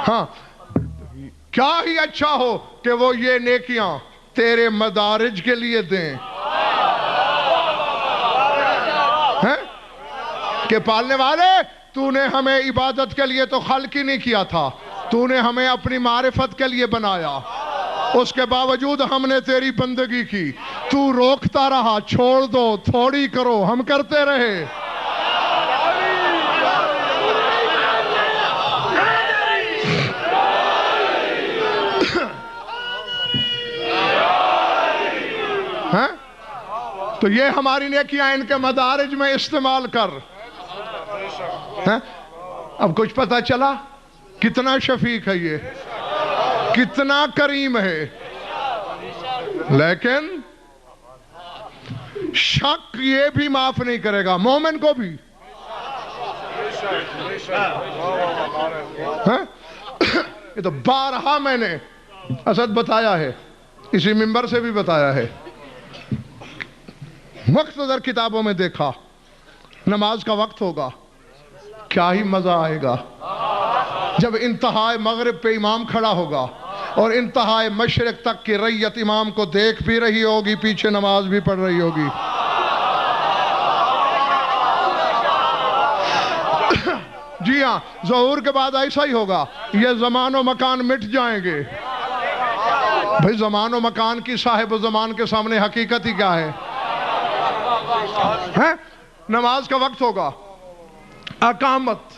ہاں، کیا ہی اچھا ہو کہ وہ یہ نیکیاں تیرے مدارج کے لیے دیں کہ پالنے والے، تو نے ہمیں عبادت کے لیے تو خلق ہی نہیں کیا تھا، تو نے ہمیں اپنی معرفت کے لیے بنایا، اس کے باوجود ہم نے تیری بندگی کی، تو روکتا رہا، چھوڑ دو، تھوڑی کرو، ہم کرتے رہے. تو یہ ہماری نیکیاں ان کے مدارج میں استعمال کر. اب کچھ پتا چلا کتنا شفیق ہے، یہ کتنا کریم ہے. لیکن شک یہ بھی معاف نہیں کرے گا مومن کو بھی. یہ تو بارہا میں نے اسد بتایا ہے، اسی منبر سے بھی بتایا ہے، مختصر کتابوں میں دیکھا. نماز کا وقت ہوگا، کیا ہی مزہ آئے گا جب انتہائے مغرب پہ امام کھڑا ہوگا اور انتہائے مشرق تک کی رعیت امام کو دیکھ بھی رہی ہوگی، پیچھے نماز بھی پڑھ رہی ہوگی. جی ہاں، ظہور کے بعد ایسا ہی ہوگا. یہ زمان و مکان مٹ جائیں گے. بھئی زمان و مکان کی صاحب زمان کے سامنے حقیقت ہی کیا ہے؟ نماز کا وقت ہوگا، اقامت،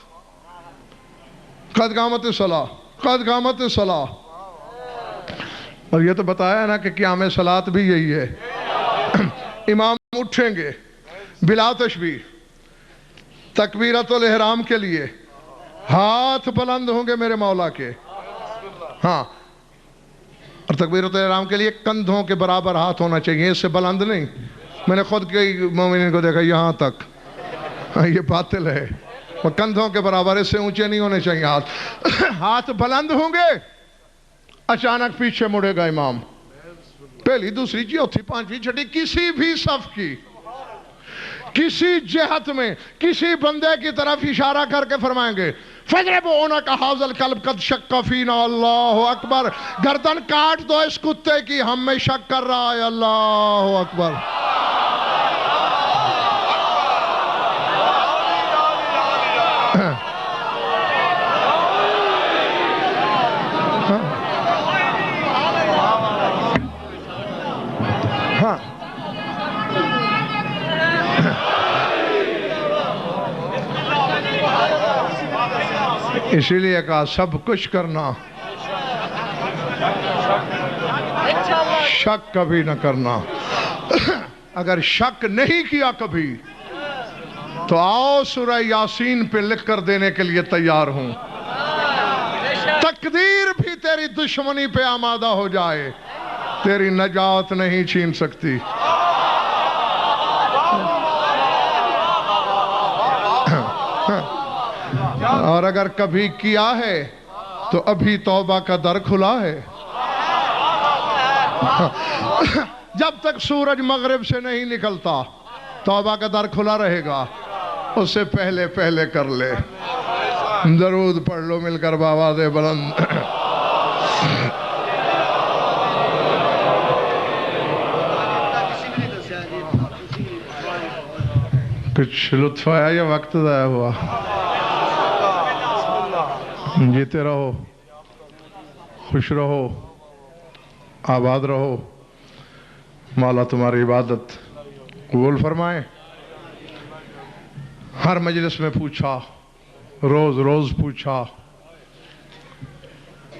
قد قامت الصلاۃ، قد قامت الصلاۃ. اور یہ تو بتایا نا کہ قیام صلاۃ بھی یہی ہے. امام اٹھیں گے بلا تشبیہ، تکبیرۃ الاحرام کے لیے ہاتھ بلند ہوں گے میرے مولا کے. ہاں، اور تکبیرۃ الاحرام کے لیے کندھوں کے برابر ہاتھ ہونا چاہیے، اس سے بلند نہیں. میں نے خود کئی مومنین کو دیکھا یہاں تک، یہ باطل ہے. وہ کندھوں کے برابر، اس سے اونچے نہیں ہونے چاہیے ہاتھ. ہاتھ بلند ہوں گے، اچانک پیچھے مڑے گا امام. پہلی، دوسری، چوتھی، پانچویں، چھٹی، کسی بھی صف کی کسی جہت میں کسی بندے کی طرف اشارہ کر کے فرمائیں گے فَجْرِبُ عُنَقَ هَذَا الْكَلْبِ قَدْ شَكَّ فِينَا. اللہ اکبر. گردن کاٹ دو اس کتے کی، ہم میں شک کر رہا ہے. اللہ اکبر. اسی لیے کہا سب کچھ کرنا، شک کبھی نہ کرنا۔ اگر شک نہیں کیا کبھی تو آؤ سورہ یاسین پہ لکھ کر دینے کے لیے تیار ہوں۔ تقدیر بھی تیری دشمنی پہ آمادہ ہو جائے، تیری نجات نہیں چھین سکتی۔ اور اگر کبھی کیا ہے تو ابھی توبہ کا در کھلا ہے۔ جب تک سورج مغرب سے نہیں نکلتا توبہ کا در کھلا رہے گا، اس سے پہلے پہلے کر لے۔ درود پڑھ لو مل کر بآواز بلند۔ کچھ لطف آیا یا وقت ضائع ہوا؟ جیتے رہو، خوش رہو، آباد رہو، مولا تمہاری عبادت قبول فرمائے۔ ہر مجلس میں پوچھا، روز روز پوچھا،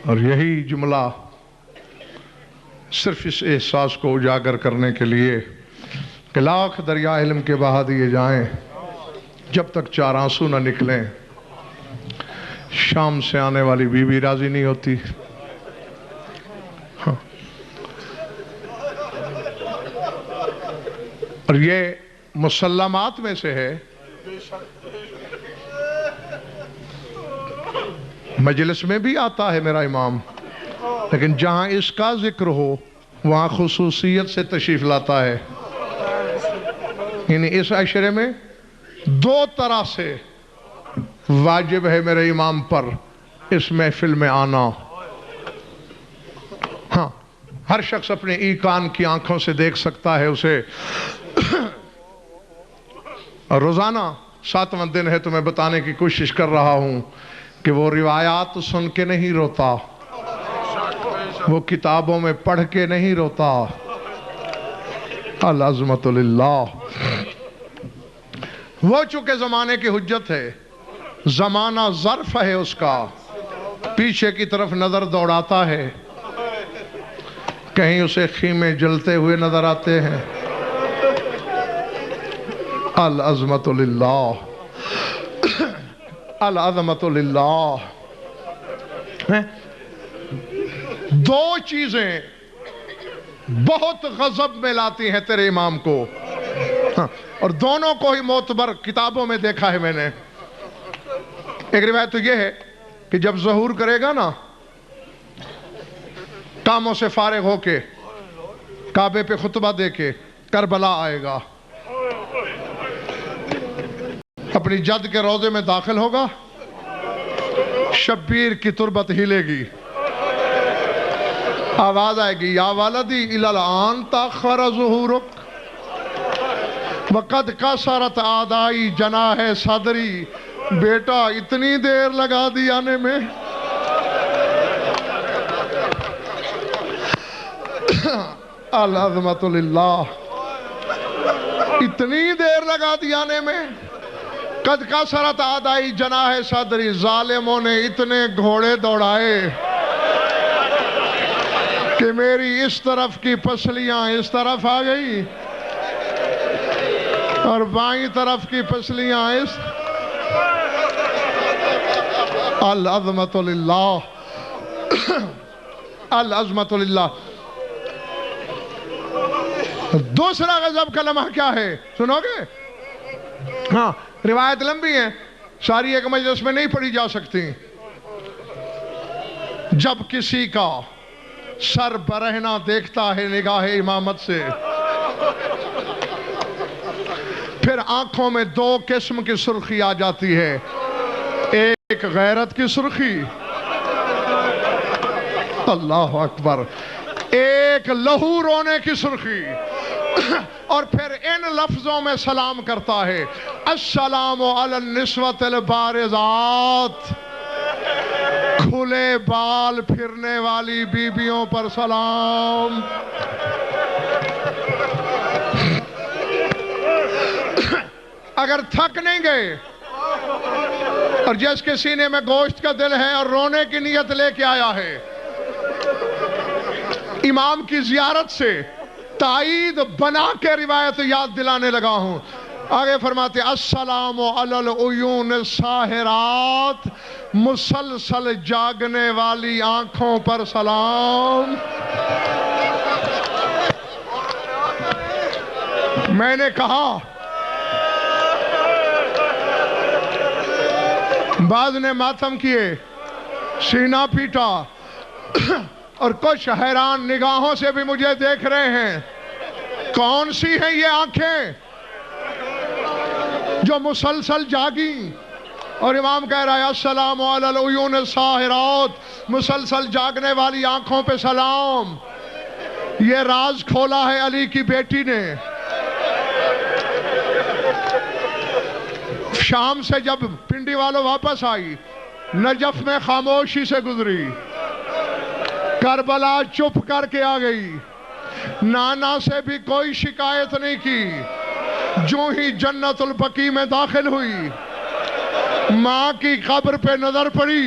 اور یہی جملہ صرف اس احساس کو اجاگر کرنے کے لیے کہ لاکھ دریا علم کے بہا دیے جائیں، جب تک چار آنسو نہ نکلیں شام سے آنے والی بیوی راضی نہیں ہوتی۔ اور یہ مسلمات میں سے ہے۔ مجلس میں بھی آتا ہے میرا امام، لیکن جہاں اس کا ذکر ہو وہاں خصوصیت سے تشریف لاتا ہے۔ یعنی اس عشرے میں دو طرح سے واجب ہے میرے امام پر اس محفل میں آنا۔ ہاں، ہر شخص اپنے ایقان کی آنکھوں سے دیکھ سکتا ہے اسے۔ اور روزانہ 7واں دن ہے تو میں بتانے کی کوشش کر رہا ہوں کہ وہ روایات سن کے نہیں روتا، وہ کتابوں میں پڑھ کے نہیں روتا۔ العظمت للہ۔ وہ چونکہ زمانے کی حجت ہے، زمانہ ظرف ہے اس کا، پیچھے کی طرف نظر دوڑاتا ہے، کہیں اسے خیمے جلتے ہوئے نظر آتے ہیں۔ العظمت للہ، العظمت للہ۔ دو چیزیں بہت غضب میں لاتی ہیں تیرے امام کو، اور دونوں کو ہی معتبر کتابوں میں دیکھا ہے میں نے۔ ایک روایت تو یہ ہے کہ جب ظہور کرے گا نا، کاموں سے فارغ ہو کے کعبے پہ خطبہ دے کے کربلا آئے گا، اپنی جد کے روضے میں داخل ہوگا، شبیر کی تربت ہلے گی، آواز آئے گی، یا والدی الی الآن تاخر ظہورک وقد کسرت اعدائی جناح صدری۔ بیٹا اتنی دیر لگا دی آنے میں۔ العظمت للہ۔ اتنی دیر لگا دی آنے میں۔ قد کسرت اعدائی جناح صدری، ظالموں نے اتنے گھوڑے دوڑائے کہ میری اس طرف کی پسلیاں اس طرف آ گئی اور بائیں طرف کی پسلیاں اس۔ العظمت للہ، العظمت للہ۔ دوسرا غضب کا لمحہ کیا ہے سنو گے؟ ہاں، روایت لمبی ہے، ساری ایک مجلس میں نہیں پڑھی جا سکتی۔ جب کسی کا سر برہنہ دیکھتا ہے نگاہ امامت سے، پھر آنکھوں میں دو قسم کی سرخی آ جاتی ہے، ایک غیرت کی سرخی، اللہ اکبر، ایک لہو رونے کی سرخی، اور پھر ان لفظوں میں سلام کرتا ہے، السلام علی النسوۃ البارزات، کھلے بال پھرنے والی بیبیوں پر سلام۔ اگر تھک نہیں گئے، اور جس کے سینے میں گوشت کا دل ہے اور رونے کی نیت لے کے آیا ہے، امام کی زیارت سے تائید بنا کے روایت یاد دلانے لگا ہوں۔ آگے فرماتے السلام علی العیون الساحرات، مسلسل جاگنے والی آنکھوں پر سلام۔ میں نے کہا بعض نے ماتم کیے، سینہ پیٹا، اور کچھ حیران نگاہوں سے بھی مجھے دیکھ رہے ہیں، کون سی ہیں یہ آنکھیں جو مسلسل جاگیں؟ اور امام کہہ رہا ہے السلام علی العیون الساحرات، مسلسل جاگنے والی آنکھوں پہ سلام۔ یہ راز کھولا ہے علی کی بیٹی نے۔ شام سے جب پنڈی والوں واپس آئی، نجف میں خاموشی سے گزری، کربلا چپ کر کے آ گئی، نانا سے بھی کوئی شکایت نہیں کی۔ جو ہی جنت البقیع میں داخل ہوئی، ماں کی قبر پہ نظر پڑی،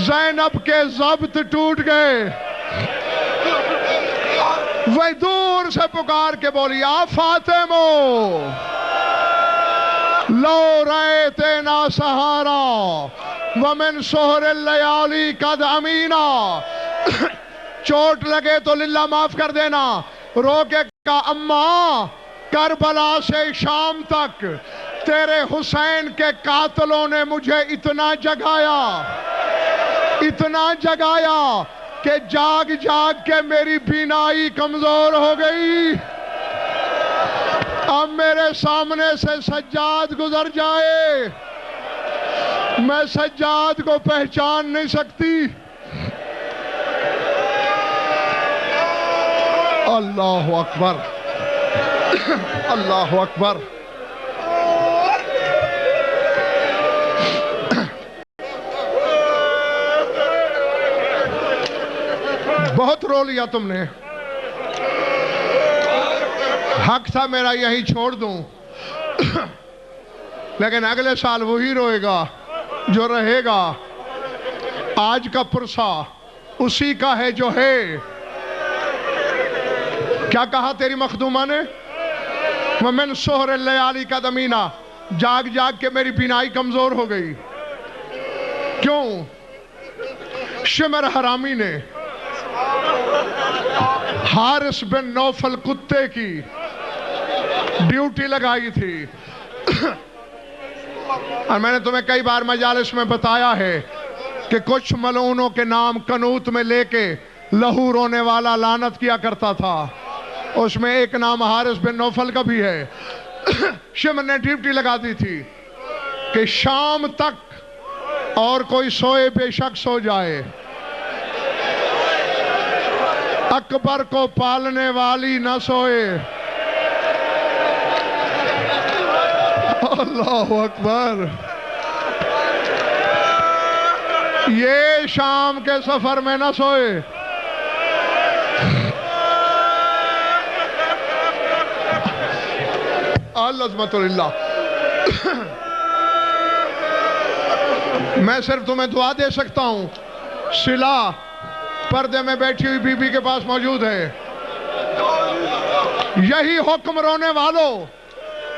زینب کے ضبط ٹوٹ گئے۔ وہ دور سے پکار کے بولی آ فاطمہ لو رأیتنا سہارا ومن سہر اللیالی قد امینا، چوٹ لگے تو للہ معاف کر دینا۔ رو کے کہا اماں، کربلا سے شام تک تیرے حسین کے قاتلوں نے مجھے اتنا جگایا کہ جاگ جاگ کے میری بینائی کمزور ہو گئی۔ اب میرے سامنے سے سجاد گزر جائے، میں سجاد کو پہچان نہیں سکتی۔ اللہ اکبر، اللہ اکبر۔ بہت رو لیا تم نے، حق تھا میرا یہی چھوڑ دوں، لیکن اگلے سال وہی روئے گا جو رہے گا۔ آج کا پرسہ اسی کا ہے جو ہے۔ کیا کہا تیری مخدومہ نے؟ وَمِن سُحْرِ اللَّيَالِ قَدْ أَمِينَا، جاگ جاگ کے میری بینائی کمزور ہو گئی۔ کیوں؟ شمر حرامی نے حارث بن نوفل کتے کی ڈیوٹی لگائی تھی، اور میں نے تمہیں کئی بار مجالس میں بتایا ہے کہ کچھ ملعونوں کے نام قنوت میں لے کے لہو رونے والا لعنت کیا کرتا تھا، اس میں ایک نام حارث بن نوفل کا بھی ہے۔ شمر نے ڈیوٹی لگا دی تھی کہ شام تک اور کوئی سوئے بے شک سو جائے، اکبر کو پالنے والی نہ سوئے۔ اللہ اکبر۔ یہ شام کے سفر میں نہ سوئے۔ العظمت للہ۔ میں صرف تمہیں دعا دے سکتا ہوں، صلہ پردے میں بیٹھی ہوئی بی بی کے پاس موجود ہے۔ یہی حکم رونے والوں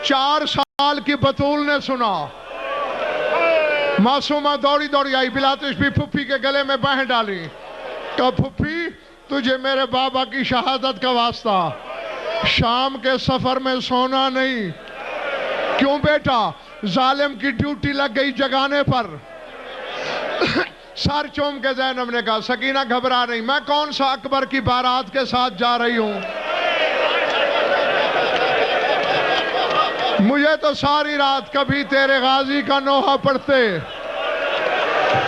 4 سال کی بطول نے سنا۔ معصومہ دوڑی دوڑی آئی، بلاتش بھی پھپھی کے گلے میں بانہیں ڈالی، کہا پھپھی تجھے میرے بابا کی شہادت کا واسطہ، شام کے سفر میں سونا نہیں۔ کیوں بیٹا؟ ظالم کی ڈیوٹی لگ گئی جگانے پر۔ سر چوم کے زینب نے کہا سکینہ گھبرا نہیں، میں کون سا اکبر کی بارات کے ساتھ جا رہی ہوں؟ مجھے تو ساری رات کبھی تیرے غازی کا نوحہ پڑھتے،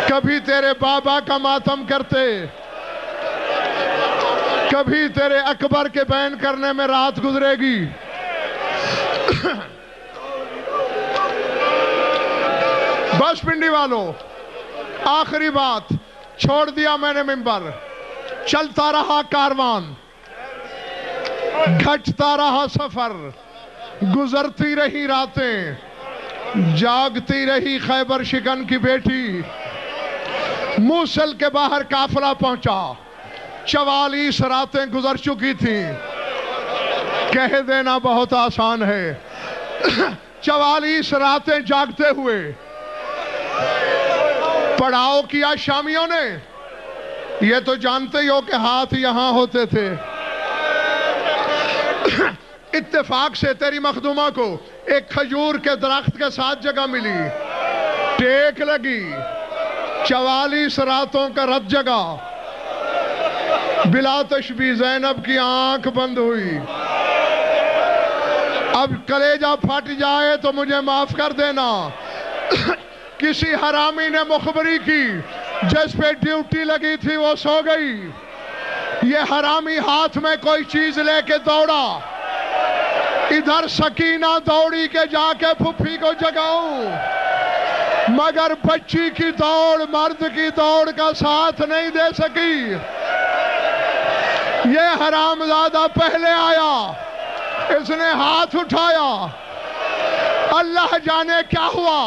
کبھی تیرے بابا کا ماتم کرتے، کبھی تیرے اکبر کے بیان کرنے میں رات گزرے گی۔ بس پنڈی والوں، آخری بات، چھوڑ دیا میں نے منبر، چلتا رہا کاروان، گھٹتا رہا سفر، گزرتی رہی راتیں، جاگتی رہی خیبر شکن کی بیٹی۔ موصل کے باہر قافلہ پہنچا، 44 راتیں گزر چکی تھیں۔ کہہ دینا بہت آسان ہے، 44 راتیں جاگتے ہوئے پڑاؤ کیا شامیوں نے۔ یہ تو جانتے ہی ہو کہ ہاتھ یہاں ہوتے تھے۔ اتفاق سے تیری مخدومہ کو ایک کھجور کے درخت کے ساتھ جگہ ملی، ٹیک لگی، 44 راتوں کا رت جگا۔ بلا تشبیہ زینب کی آنکھ بند ہوئی۔ اب کلیجہ پھٹ جائے تو مجھے معاف کر دینا، کسی حرامی نے مخبری کی، جس پہ ڈیوٹی لگی تھی وہ سو گئی۔ یہ حرامی ہاتھ میں کوئی چیز لے کے دوڑا، ادھر سکینہ دوڑی کہ جا کے پھپھی کو جگاؤں، مگر بچی کی دوڑ مرد کی دوڑ کا ساتھ نہیں دے سکی۔ یہ حرامزادہ پہلے آیا، اس نے ہاتھ اٹھایا، اللہ جانے کیا ہوا،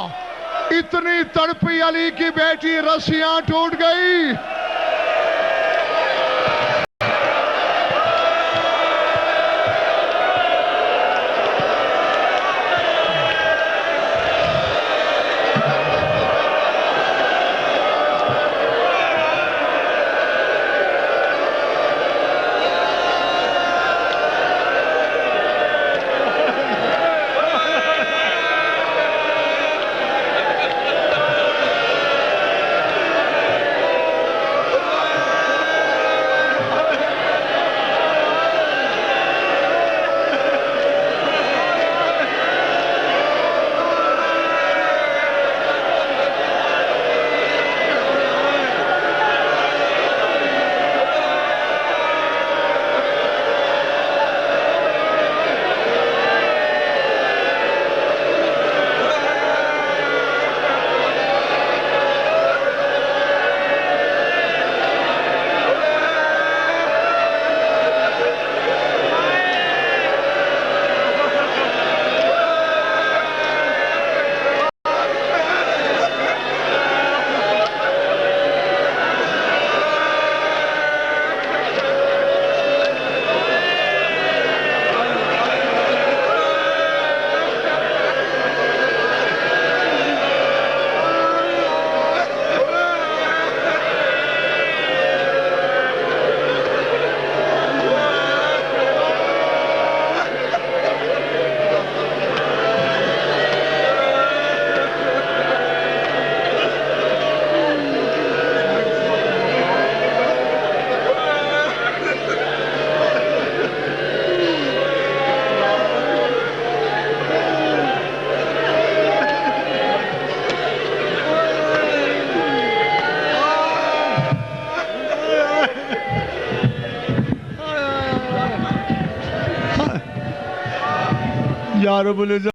اتنی تڑپی علی کی بیٹی رسیاں ٹوٹ گئی۔ یا رب العزت